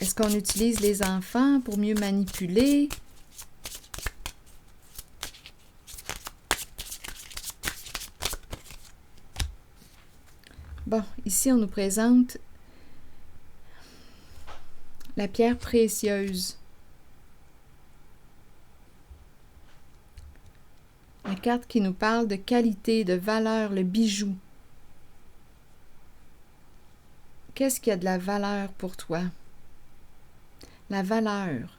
Est-ce qu'on utilise les enfants pour mieux manipuler? Bon, ici, on nous présente la pierre précieuse. La carte qui nous parle de qualité, de valeur, le bijou. Qu'est-ce qui a de la valeur pour toi? La valeur.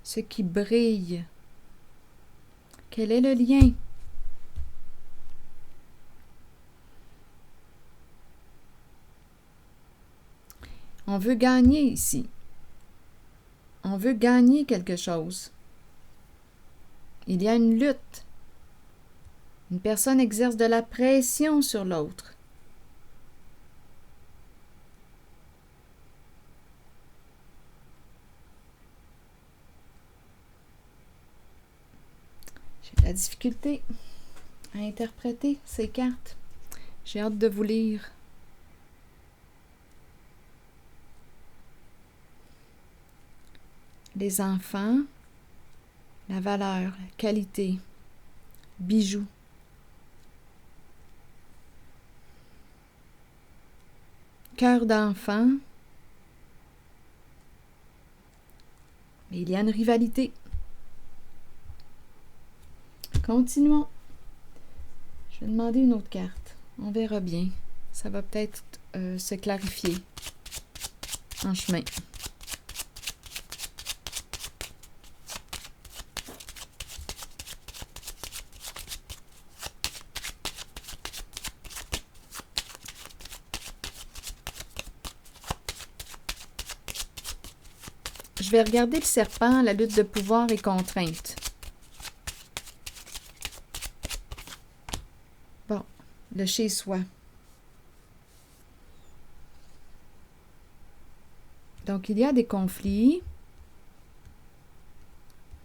Ce qui brille. Quel est le lien? On veut gagner ici. on veut gagner quelque chose. Il y a une lutte. Une personne exerce de la pression sur l'autre. J'ai de la difficulté à interpréter ces cartes. J'ai hâte de vous lire. Les enfants, la valeur, la qualité, bijoux. Cœur d'enfant. Mais il y a une rivalité. Continuons. Je vais demander une autre carte. On verra bien. Ça va peut-être se clarifier en chemin. Je vais regarder le serpent, la lutte de pouvoir et contrainte. Bon, le chez-soi. Donc, il y a des conflits.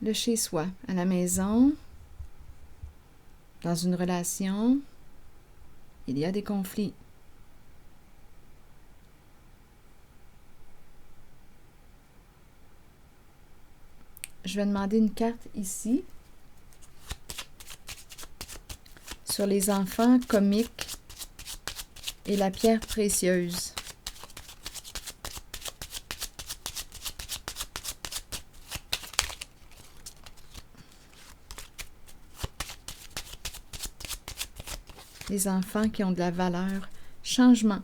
Le chez-soi, à la maison, dans une relation, il y a des conflits. Je vais demander une carte ici sur les enfants comiques et la pierre précieuse. Les enfants qui ont de la valeur. Changement.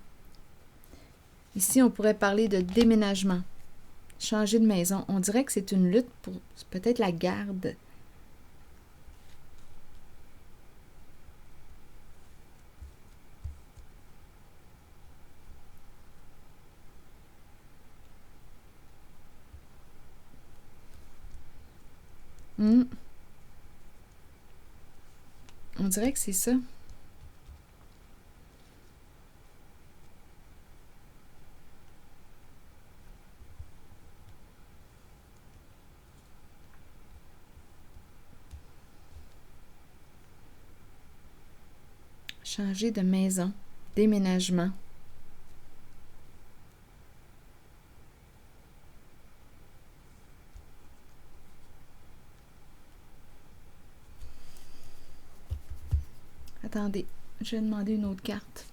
Ici, on pourrait parler de déménagement. Changer de maison. On dirait que c'est une lutte pour peut-être la garde. On dirait que c'est ça. Changer de maison, déménagement. Attendez, je vais demander une autre carte.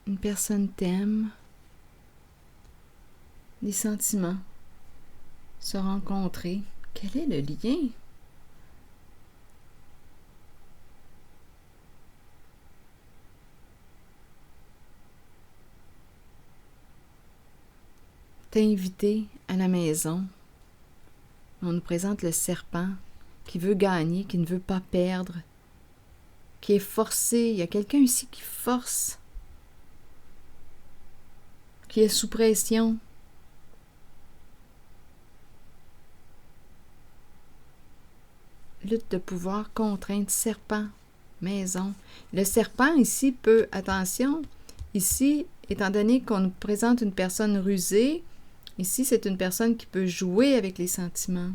Une personne t'aime. Les sentiments. Se rencontrer. Quel est le lien? T'es invité à la maison. On nous présente le serpent qui veut gagner, qui ne veut pas perdre, qui est forcé. Il y a quelqu'un ici qui force, qui est sous pression. Lutte de pouvoir, contrainte, serpent, maison. Le serpent ici peut, attention, ici, étant donné qu'on nous présente une personne rusée, ici c'est une personne qui peut jouer avec les sentiments.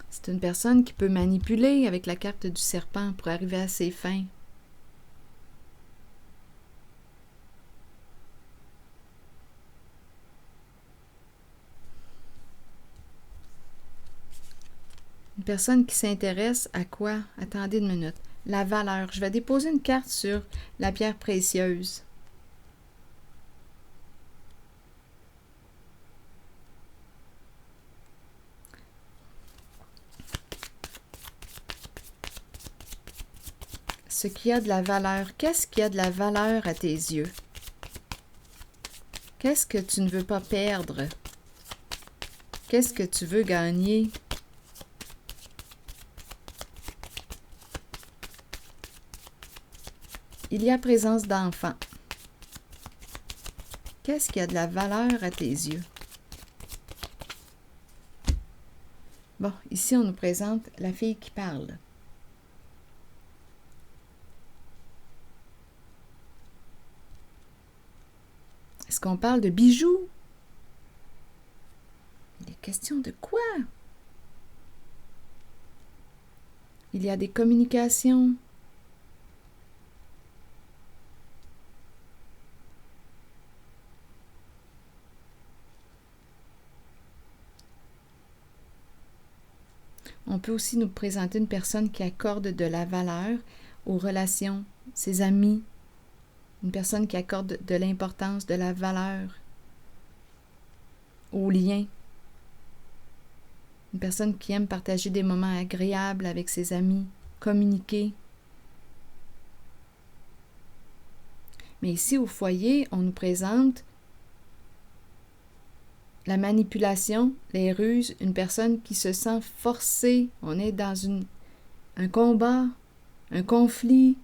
C'est une personne qui peut manipuler avec la carte du serpent pour arriver à ses fins. Une personne qui s'intéresse à quoi? Attendez une minute. La valeur. Je vais déposer une carte sur la pierre précieuse. ce qui a de la valeur. Qu'est-ce qui a de la valeur à tes yeux? Qu'est-ce que tu ne veux pas perdre? Qu'est-ce que tu veux gagner? Il y a présence d'enfants. Qu'est-ce qui a de la valeur à tes yeux? Bon, ici, on nous présente la fille qui parle. Est-ce qu'on parle de bijoux? Il est question de quoi? Il y a des communications. On peut aussi nous présenter une personne qui accorde de la valeur aux relations, ses amis, une personne qui accorde de l'importance, de la valeur aux liens, une personne qui aime partager des moments agréables avec ses amis, communiquer. Mais ici, au foyer, on nous présente la manipulation, les ruses, une personne qui se sent forcée. On est dans un combat, un conflit,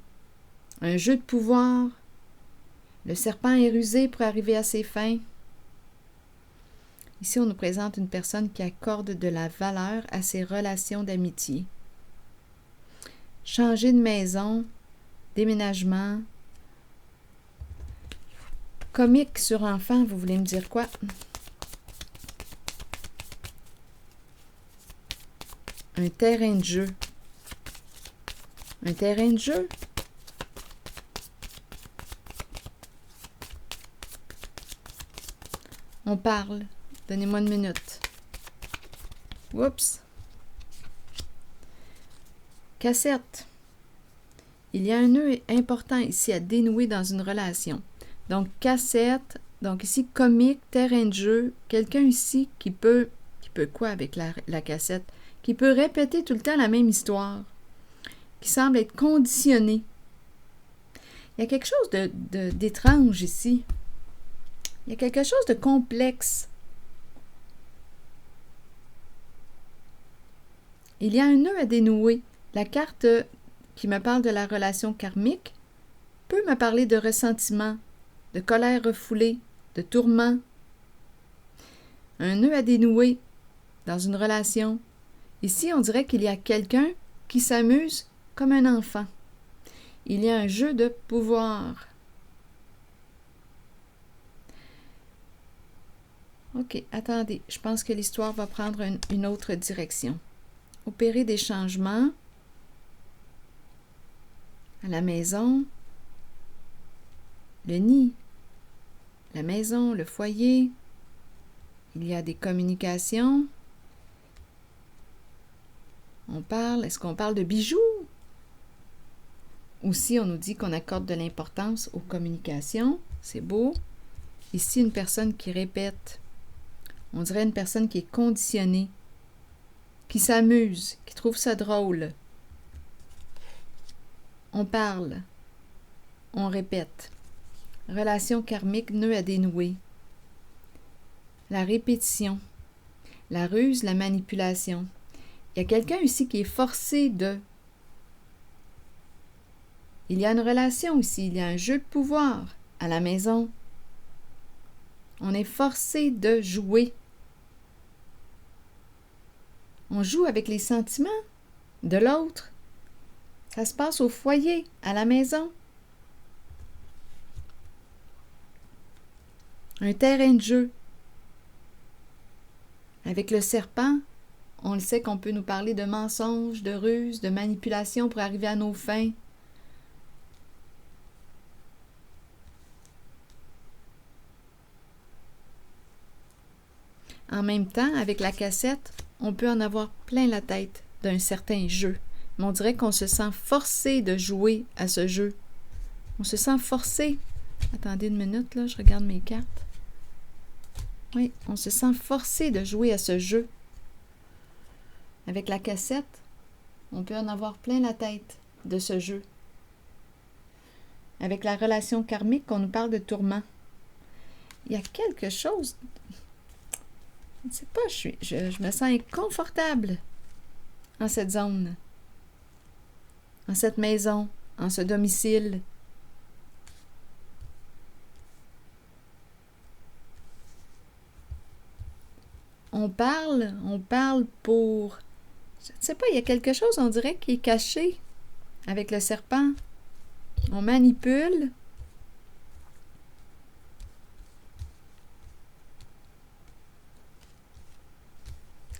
un jeu de pouvoir. Le serpent est rusé pour arriver à ses fins. Ici, on nous présente une personne qui accorde de la valeur à ses relations d'amitié. Changer de maison, déménagement. Comique sur enfant, vous voulez me dire quoi? Un terrain de jeu. Un terrain de jeu? On parle. Donnez-moi une minute. Oups. Cassette. Il y a un nœud important ici à dénouer dans une relation. Donc, cassette. Donc, ici, comique, terrain de jeu. Quelqu'un ici qui peut quoi avec la cassette? Qui peut répéter tout le temps la même histoire. Qui semble être conditionné. Il y a quelque chose d'étrange ici. Il y a quelque chose de complexe. Il y a un nœud à dénouer. La carte qui me parle de la relation karmique peut me parler de ressentiment, de colère refoulée, de tourment. Un nœud à dénouer dans une relation. Ici, on dirait qu'il y a quelqu'un qui s'amuse comme un enfant. Il y a un jeu de pouvoir. OK, attendez, je pense que l'histoire va prendre une autre direction. Opérer des changements à la maison, le nid, la maison, le foyer. Il y a des communications. On parle, est-ce qu'on parle de bijoux? Aussi, on nous dit qu'on accorde de l'importance aux communications. C'est beau. Ici, une personne qui répète. On dirait une personne qui est conditionnée, qui s'amuse, qui trouve ça drôle. On parle. On répète. Relation karmique, nœud à dénouer. La répétition. La ruse, la manipulation. Il y a quelqu'un ici qui est forcé de. Il y a une relation ici, il y a un jeu de pouvoir à la maison. On est forcé de jouer. On joue avec les sentiments de l'autre. Ça se passe au foyer, à la maison. Un terrain de jeu. Avec le serpent, on le sait qu'on peut nous parler de mensonges, de ruses, de manipulation pour arriver à nos fins. En même temps, avec la cassette, on peut en avoir plein la tête d'un certain jeu. Mais on dirait qu'on se sent forcé de jouer à ce jeu. On se sent forcé. Attendez une minute, là, je regarde mes cartes. Oui, on se sent forcé de jouer à ce jeu. Avec la cassette, on peut en avoir plein la tête de ce jeu. avec la relation karmique qu'on nous parle de tourment. Il y a quelque chose, je ne sais pas, je me sens inconfortable en cette zone, en cette maison, en ce domicile. On parle pour... Je ne sais pas, il y a quelque chose, on dirait, qui est caché avec le serpent. On manipule.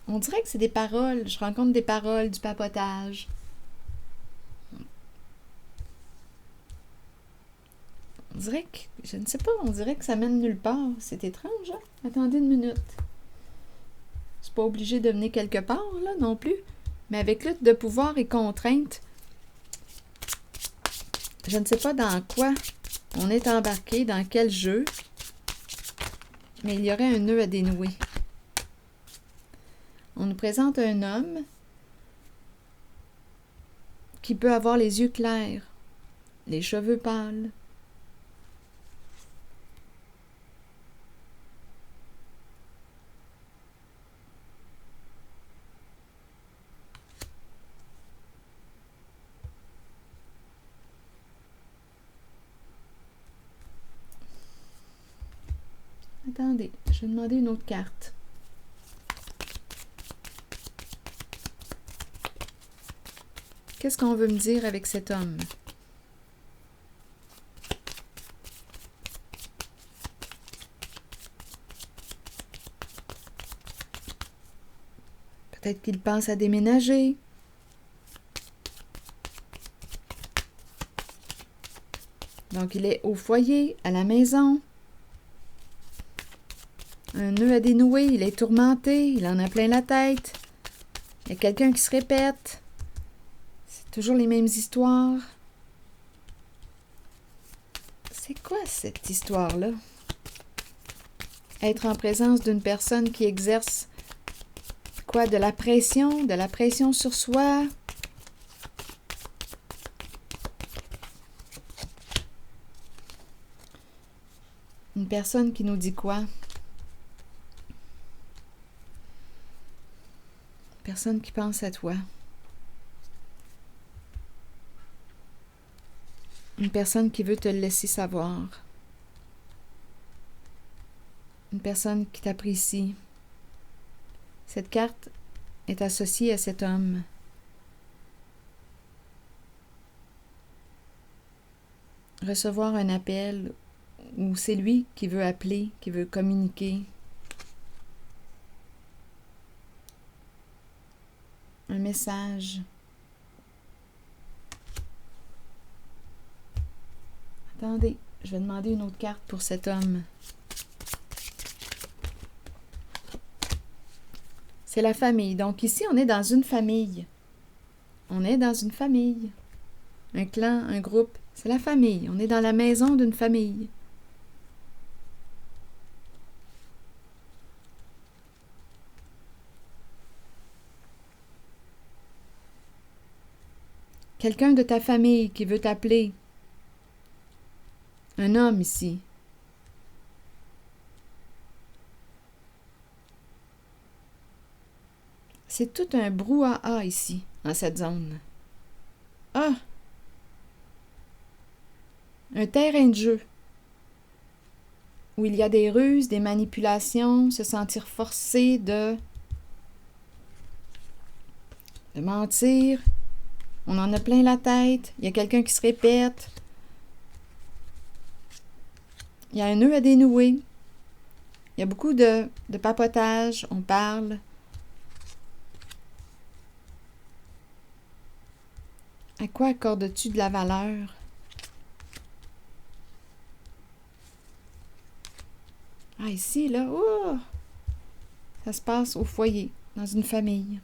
On dirait que c'est des paroles. Je rencontre des paroles, du papotage. On dirait que... Je ne sais pas, on dirait que ça mène nulle part. C'est étrange, hein? Attendez une minute. C'est pas obligé de mener quelque part, là, non plus. Mais avec lutte de pouvoir et contrainte, je ne sais pas dans quoi on est embarqué, dans quel jeu, mais il y aurait un nœud à dénouer. On nous présente un homme qui peut avoir les yeux clairs, les cheveux pâles. Attendez, je vais demander une autre carte. Qu'est-ce qu'on veut me dire avec cet homme? Peut-être qu'il pense à déménager. Donc, il est au foyer, à la maison. Un nœud à dénouer, il est tourmenté, il en a plein la tête. Il y a quelqu'un qui se répète. C'est toujours les mêmes histoires. C'est quoi cette histoire-là? Être en présence d'une personne qui exerce quoi? De la pression sur soi. Une personne qui nous dit quoi? Personne qui pense à toi. Une personne qui veut te le laisser savoir. Une personne qui t'apprécie. Cette carte est associée à cet homme. Recevoir un appel ou c'est lui qui veut appeler, qui veut communiquer. Un message. Attendez, je vais demander une autre carte pour cet homme. C'est la famille. Donc ici, on est dans une famille. On est dans une famille. Un clan, un groupe. C'est la famille. On est dans la maison d'une famille. Quelqu'un de ta famille qui veut t'appeler. Un homme ici. C'est tout un brouhaha ici, dans cette zone. Ah! Un terrain de jeu. Où il y a des ruses, des manipulations, se sentir forcé de mentir. On en a plein la tête. Il y a quelqu'un qui se répète. Il y a un nœud à dénouer. Il y a beaucoup de papotage. On parle. À quoi accordes-tu de la valeur? Ah, ici, là, oh! Ça se passe au foyer, dans une famille.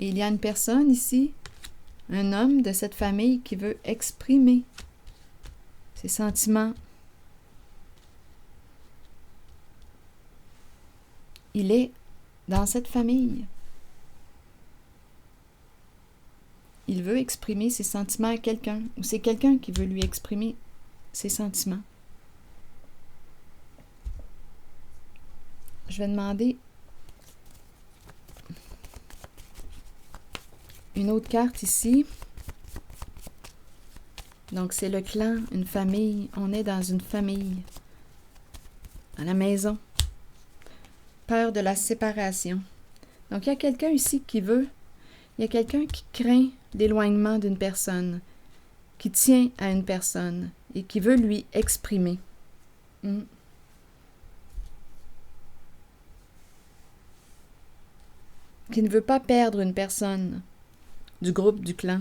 Et il y a une personne ici, un homme de cette famille qui veut exprimer ses sentiments. Il est dans cette famille. il veut exprimer ses sentiments à quelqu'un, ou c'est quelqu'un qui veut lui exprimer ses sentiments. Je vais demander une autre carte ici. Donc, c'est le clan, une famille. On est dans une famille. À la maison. Peur de la séparation. Donc, il y a quelqu'un ici qui veut. Il y a quelqu'un qui craint l'éloignement d'une personne, qui tient à une personne et qui veut lui exprimer. Qui ne veut pas perdre une personne du groupe, du clan.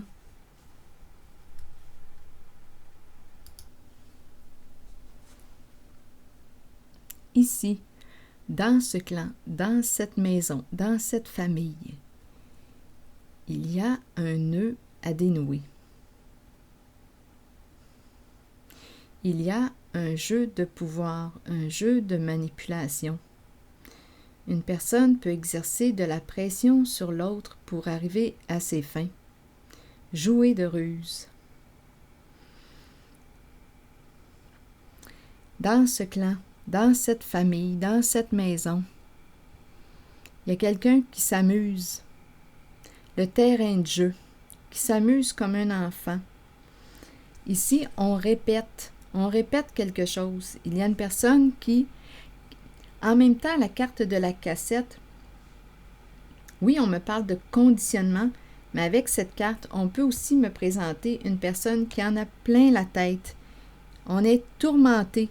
Ici, dans ce clan, dans cette maison, dans cette famille, il y a un nœud à dénouer. Il y a un jeu de pouvoir, un jeu de manipulation. Une personne peut exercer de la pression sur l'autre pour arriver à ses fins. Jouer de ruse. Dans ce clan, dans cette famille, dans cette maison, il y a quelqu'un qui s'amuse. Le terrain de jeu, qui s'amuse comme un enfant. Ici, on répète quelque chose. Il y a une personne qui, en même temps, la carte de la cassette, oui, on me parle de conditionnement, mais avec cette carte, on peut aussi me présenter une personne qui en a plein la tête. On est tourmenté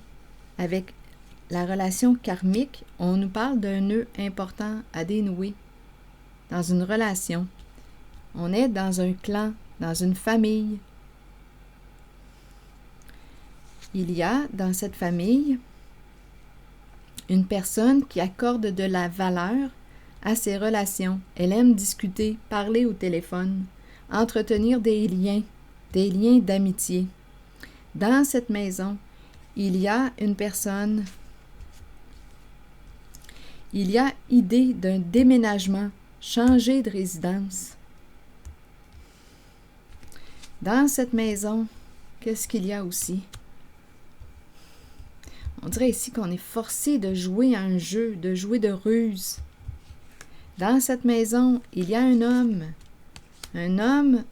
avec la relation karmique. On nous parle d'un nœud important à dénouer dans une relation. On est dans un clan, dans une famille. Il y a dans cette famille une personne qui accorde de la valeur à ses relations. Elle aime discuter, parler au téléphone, entretenir des liens d'amitié. Dans cette maison, il y a une personne, il y a idée d'un déménagement, changer de résidence. Dans cette maison, qu'est-ce qu'il y a aussi? On dirait ici qu'on est forcé de jouer à un jeu, de jouer de ruse. Dans cette maison, il y a un homme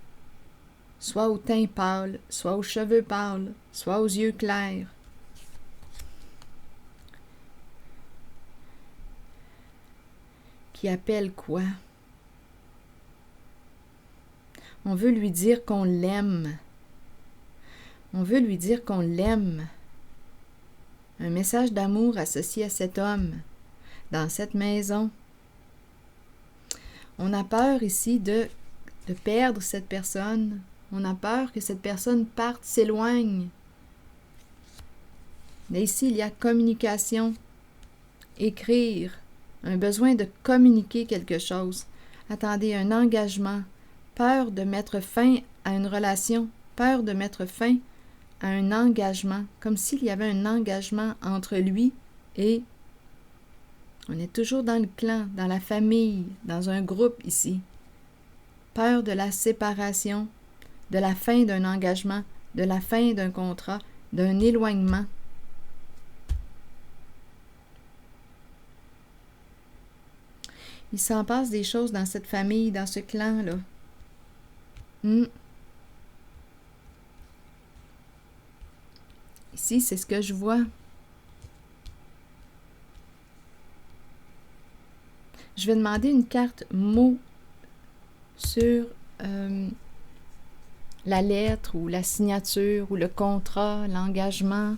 soit au teint pâle, soit aux cheveux pâles, soit aux yeux clairs. Qui appelle quoi? On veut lui dire qu'on l'aime. On veut lui dire qu'on l'aime. Un message d'amour associé à cet homme, dans cette maison. On a peur ici de perdre cette personne. On a peur que cette personne parte, s'éloigne. Mais ici, il y a communication, écrire, un besoin de communiquer quelque chose. Attendez, un engagement, peur de mettre fin à une relation, peur de mettre fin à un engagement, comme s'il y avait un engagement entre lui et... On est toujours dans le clan, dans la famille, dans un groupe ici. Peur de la séparation, de la fin d'un engagement, de la fin d'un contrat, d'un éloignement. Il s'en passe des choses dans cette famille, dans ce clan-là. Ici, c'est ce que je vois. Je vais demander une carte mot sur la lettre ou la signature ou le contrat, l'engagement.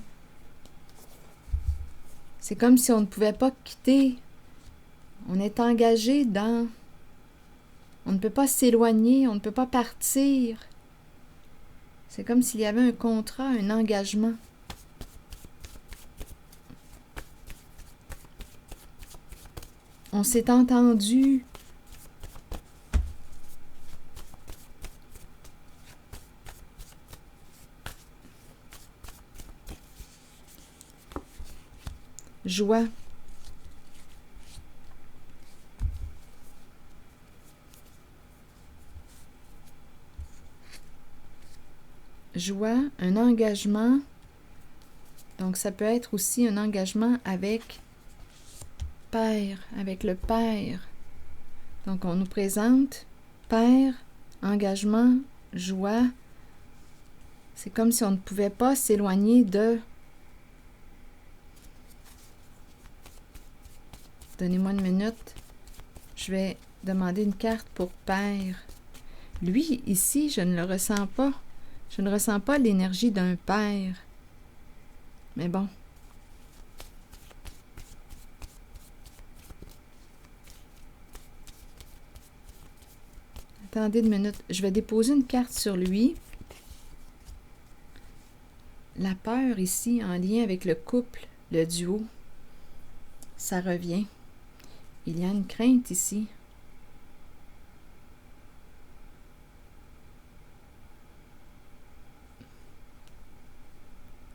C'est comme si on ne pouvait pas quitter. On est engagé dans... On ne peut pas s'éloigner, on ne peut pas partir. C'est comme s'il y avait un contrat, un engagement. On s'est entendu. Joie. joie, un engagement. Donc, ça peut être aussi un engagement avec Père, avec le Père. Donc, on nous présente Père, engagement, joie. C'est comme si on ne pouvait pas s'éloigner de... Donnez-moi une minute. Je vais demander une carte pour Père. Lui, ici, je ne le ressens pas. Je ne ressens pas l'énergie d'un père. Mais bon. Attendez une minute. Je vais déposer une carte sur lui. La peur ici, en lien avec le couple, le duo, ça revient. Il y a une crainte ici.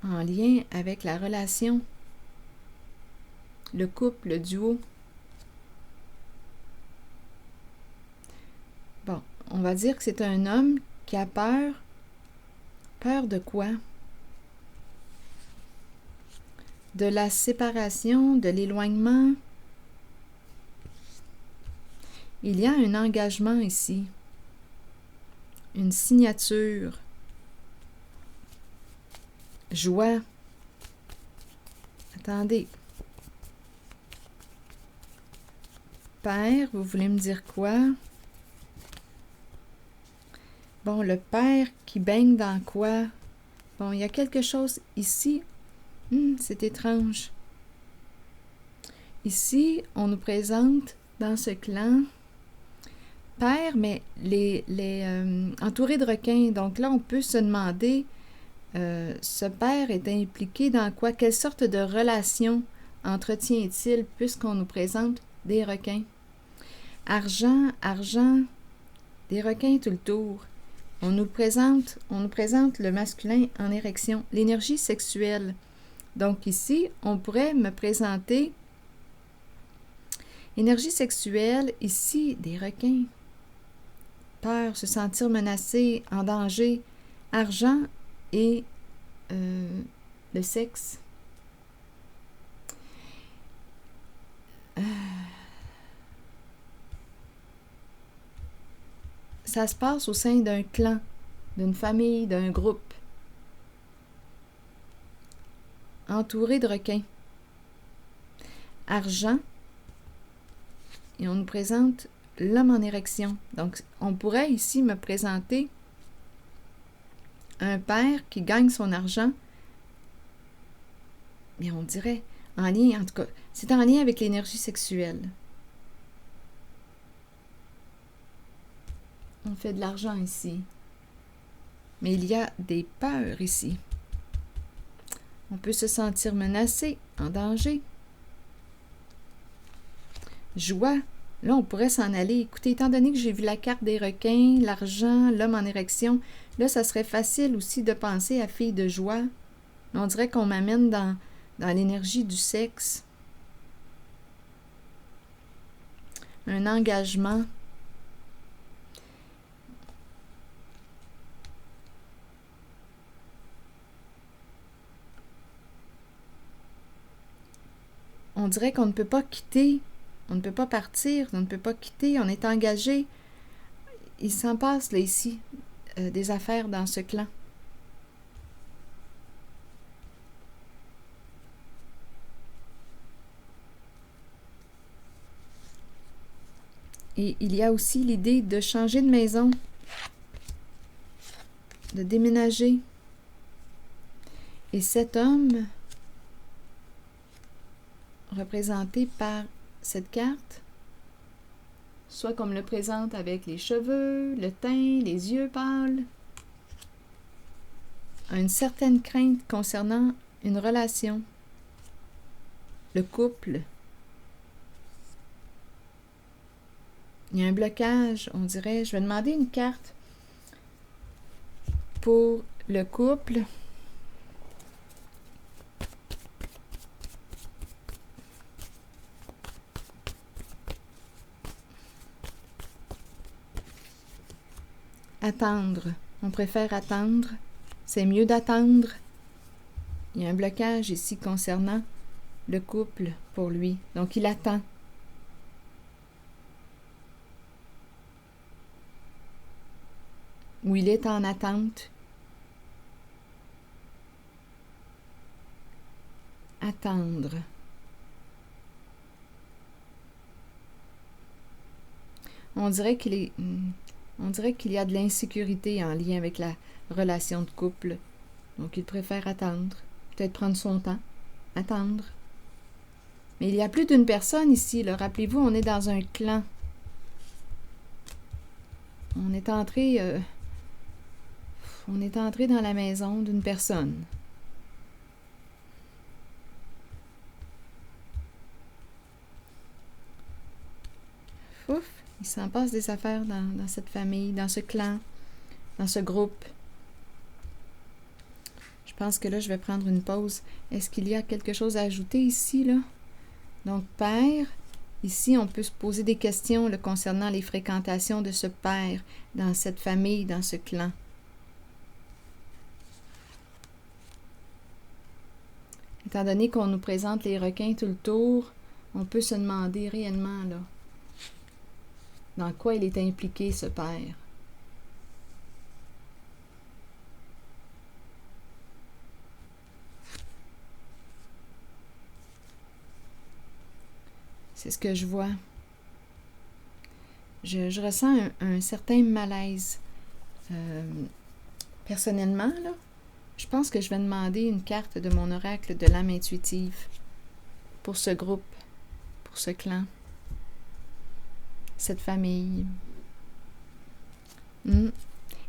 En lien avec la relation, le couple, le duo. Bon, on va dire que c'est un homme qui a peur. Peur de quoi? De la séparation, de l'éloignement. Il y a un engagement ici, une signature, joie. Attendez. Père, vous voulez me dire quoi? Bon, le Père qui baigne dans quoi? Bon, il y a quelque chose ici. C'est étrange. Ici, on nous présente dans ce clan Père, mais entouré de requins. Donc là, on peut se demander, ce Père est impliqué dans quoi? Quelle sorte de relation entretient-il puisqu'on nous présente des requins? Argent, argent, des requins tout le tour. On nous présente le masculin en érection, l'énergie sexuelle. Donc ici, on pourrait me présenter énergie sexuelle, ici, des requins. Peur, se sentir menacé, en danger, argent et le sexe. Ça se passe au sein d'un clan, d'une famille, d'un groupe, entouré de requins. Argent, et on nous présente l'homme en érection. Donc, on pourrait ici me présenter un père qui gagne son argent, mais on dirait, en lien, en tout cas, c'est en lien avec l'énergie sexuelle. On fait de l'argent ici. Mais il y a des peurs ici. On peut se sentir menacé, en danger. Joie. Là, on pourrait s'en aller. Écoutez, étant donné que j'ai vu la carte des requins, l'argent, l'homme en érection, là, ça serait facile aussi de penser à fille de joie. On dirait qu'on m'amène dans l'énergie du sexe. Un engagement. On dirait qu'on ne peut pas quitter, on ne peut pas partir, on ne peut pas quitter, on est engagé. Il s'en passe, là, ici, des affaires dans ce clan. Et il y a aussi l'idée de changer de maison, de déménager. Et cet homme, représenté par cette carte, soit comme le présente avec les cheveux, le teint, les yeux pâles, a une certaine crainte concernant une relation, le couple. Il y a un blocage, on dirait. Je vais demander une carte pour le couple. Attendre. On préfère attendre. c'est mieux d'attendre. Il y a un blocage ici concernant le couple pour lui. Donc, il attend. Ou il est en attente. Attendre. On dirait qu'il y a de l'insécurité en lien avec la relation de couple. Donc, il préfère attendre. Peut-être prendre son temps. Attendre. Mais il y a plus d'une personne ici, là. Rappelez-vous, on est dans un clan. On est entré dans la maison d'une personne. Ouf, il s'en passe des affaires dans cette famille, dans ce clan, dans ce groupe. Je pense que là, je vais prendre une pause. Est-ce qu'il y a quelque chose à ajouter ici, là? Donc, père, ici, on peut se poser des questions là, concernant les fréquentations de ce père dans cette famille, dans ce clan. Étant donné qu'on nous présente les requins tout le tour, on peut se demander réellement, là, dans quoi il est impliqué, ce père. C'est ce que je vois. Je ressens un certain malaise. Personnellement, là, je pense que je vais demander une carte de mon oracle de l'âme intuitive pour ce groupe, pour ce clan, cette famille.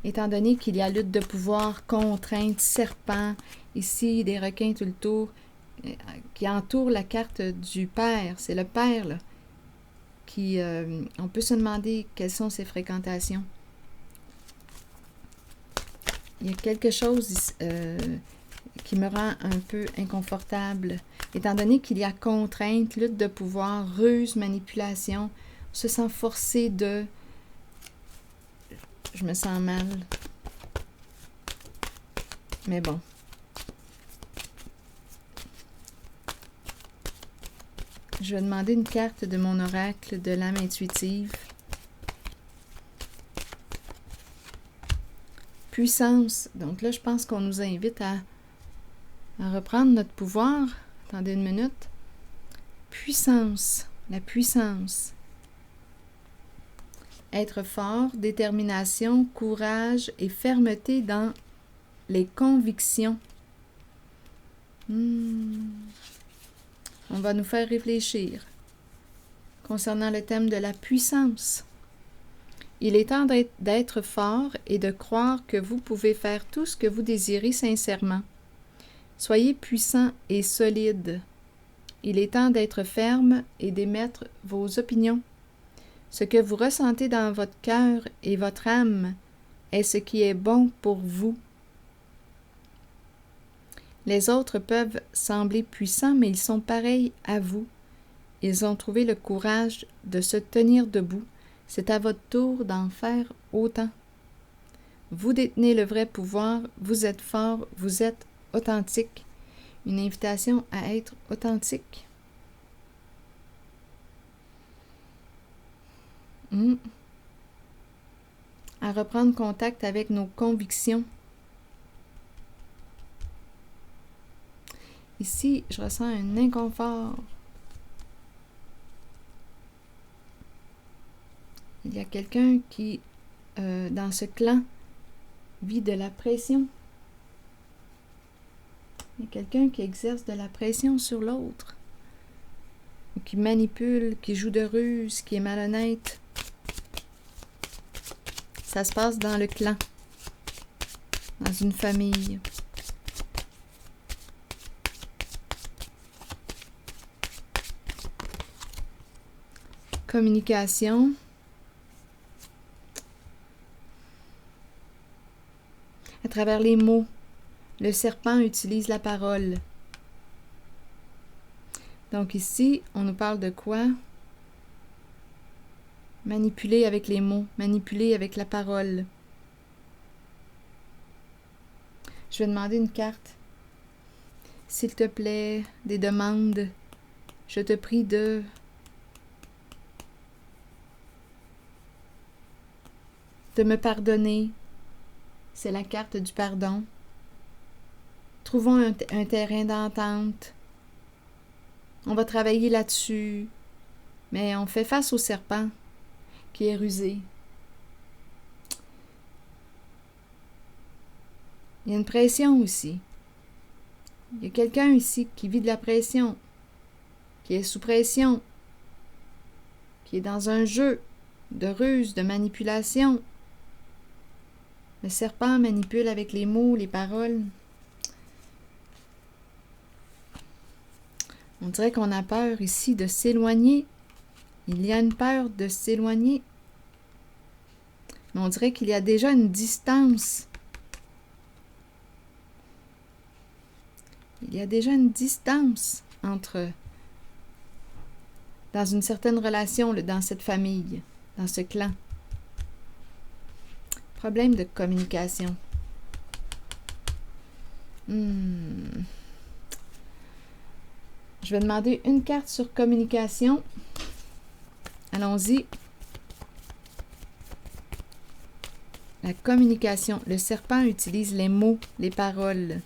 Étant donné qu'il y a lutte de pouvoir, contrainte, serpent, ici des requins tout le tour, qui entoure la carte du père. C'est le père, là, qui... on peut se demander quelles sont ses fréquentations. Il y a quelque chose qui me rend un peu inconfortable. Étant donné qu'il y a contrainte, lutte de pouvoir, ruse, manipulation, on se sent forcé de... Je me sens mal. Mais bon. Je vais demander une carte de mon oracle de l'âme intuitive. Puissance. Donc là, je pense qu'on nous invite à reprendre notre pouvoir. Attendez une minute. Puissance. La puissance. Être fort, détermination, courage et fermeté dans les convictions. On va nous faire réfléchir concernant le thème de la puissance. Il est temps d'être fort et de croire que vous pouvez faire tout ce que vous désirez sincèrement. Soyez puissant et solide. Il est temps d'être ferme et d'émettre vos opinions. Ce que vous ressentez dans votre cœur et votre âme est ce qui est bon pour vous. Les autres peuvent sembler puissants, mais ils sont pareils à vous. Ils ont trouvé le courage de se tenir debout. C'est à votre tour d'en faire autant. Vous détenez le vrai pouvoir, vous êtes fort, vous êtes authentique. Une invitation à être authentique. À reprendre contact avec nos convictions. Ici, je ressens un inconfort. Il y a quelqu'un qui, dans ce clan, vit de la pression. Il y a quelqu'un qui exerce de la pression sur l'autre, qui manipule, qui joue de ruse, qui est malhonnête. Ça se passe dans le clan, dans une famille. Communication. À travers les mots, le serpent utilise la parole. Donc ici, on nous parle de quoi? Manipuler avec les mots, manipuler avec la parole. Je vais demander une carte. S'il te plaît, des demandes. Je te prie de me pardonner. C'est la carte du pardon. Trouvons un terrain d'entente. On va travailler là-dessus. Mais on fait face au serpent qui est rusé. Il y a une pression aussi. Il y a quelqu'un ici qui vit de la pression, qui est sous pression, qui est dans un jeu de ruse, de manipulation. Le serpent manipule avec les mots, les paroles. On dirait qu'on a peur ici de s'éloigner. Il y a une peur de s'éloigner. Mais on dirait qu'il y a déjà une distance. Il y a déjà une distance dans une certaine relation, dans cette famille, dans ce clan. Problème de communication. Je vais demander une carte sur communication. Allons-y. La communication. Le serpent utilise les mots, les paroles.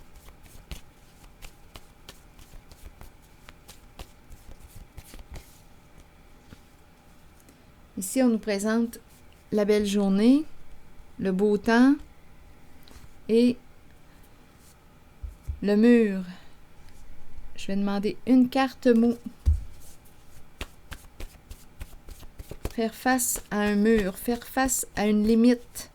Ici, on nous présente la belle journée, le beau temps et le mur. Je vais demander une carte mot. Faire face à un mur, faire face à une limite.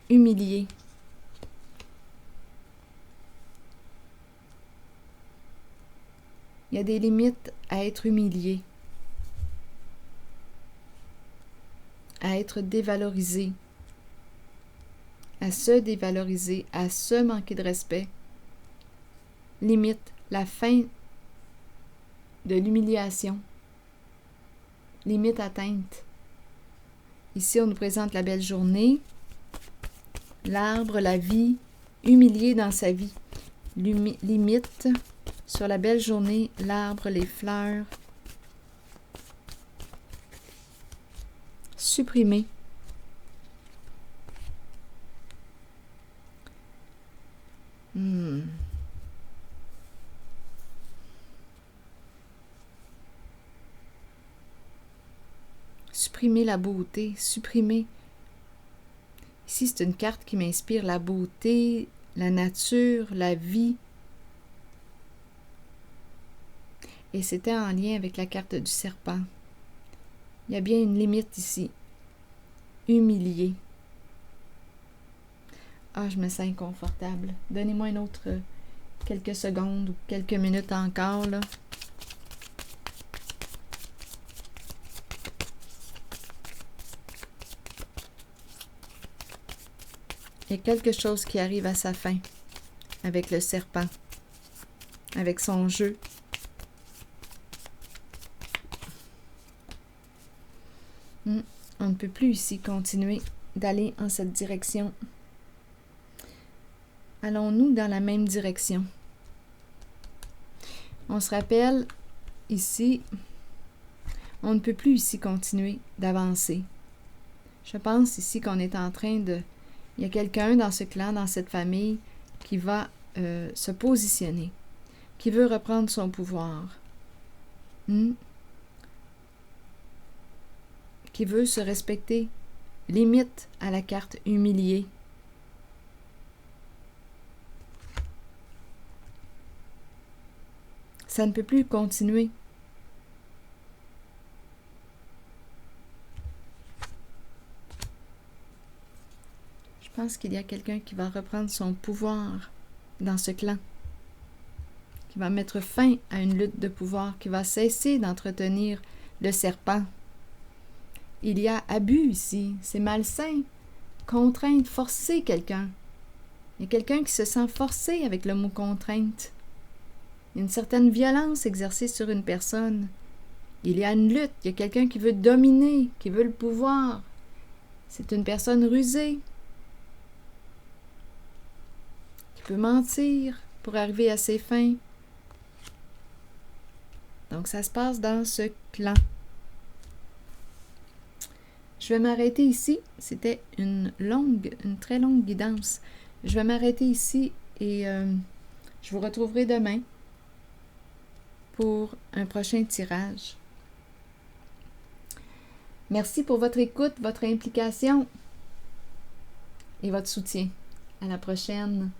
Humilier. Il y a des limites à être humilié, à être dévalorisé, à se dévaloriser, à se manquer de respect. Limite, la fin de l'humiliation. Limite atteinte. Ici, on nous présente la belle journée, l'arbre, la vie, humilié dans sa vie. Limite. Sur la belle journée, l'arbre, les fleurs. Supprimer. Supprimer la beauté, supprimer. Ici, c'est une carte qui m'inspire la beauté, la nature, la vie. Et c'était en lien avec la carte du serpent. Il y a bien une limite ici. Humilié. Ah, je me sens inconfortable. Donnez-moi une autre quelques secondes ou quelques minutes encore, là. Il y a quelque chose qui arrive à sa fin avec le serpent, avec son jeu. On ne peut plus ici continuer d'aller en cette direction. Allons-nous dans la même direction? On se rappelle, ici, on ne peut plus ici continuer d'avancer. Je pense ici qu'on est en train de... Il y a quelqu'un dans ce clan, dans cette famille, qui va se positionner, qui veut reprendre son pouvoir. Qui veut se respecter, limite à la carte humiliée. Ça ne peut plus continuer. Je pense qu'il y a quelqu'un qui va reprendre son pouvoir dans ce clan, qui va mettre fin à une lutte de pouvoir, qui va cesser d'entretenir le serpent. Il y a abus ici, c'est malsain, contrainte, forcer quelqu'un. Il y a quelqu'un qui se sent forcé avec le mot contrainte. Il y a une certaine violence exercée sur une personne. Il y a une lutte, il y a quelqu'un qui veut dominer, qui veut le pouvoir. C'est une personne rusée qui peut mentir pour arriver à ses fins. Donc, ça se passe dans ce clan. Je vais m'arrêter ici. C'était une très longue guidance. Je vais m'arrêter ici et je vous retrouverai demain pour un prochain tirage. Merci pour votre écoute, votre implication et votre soutien. À la prochaine.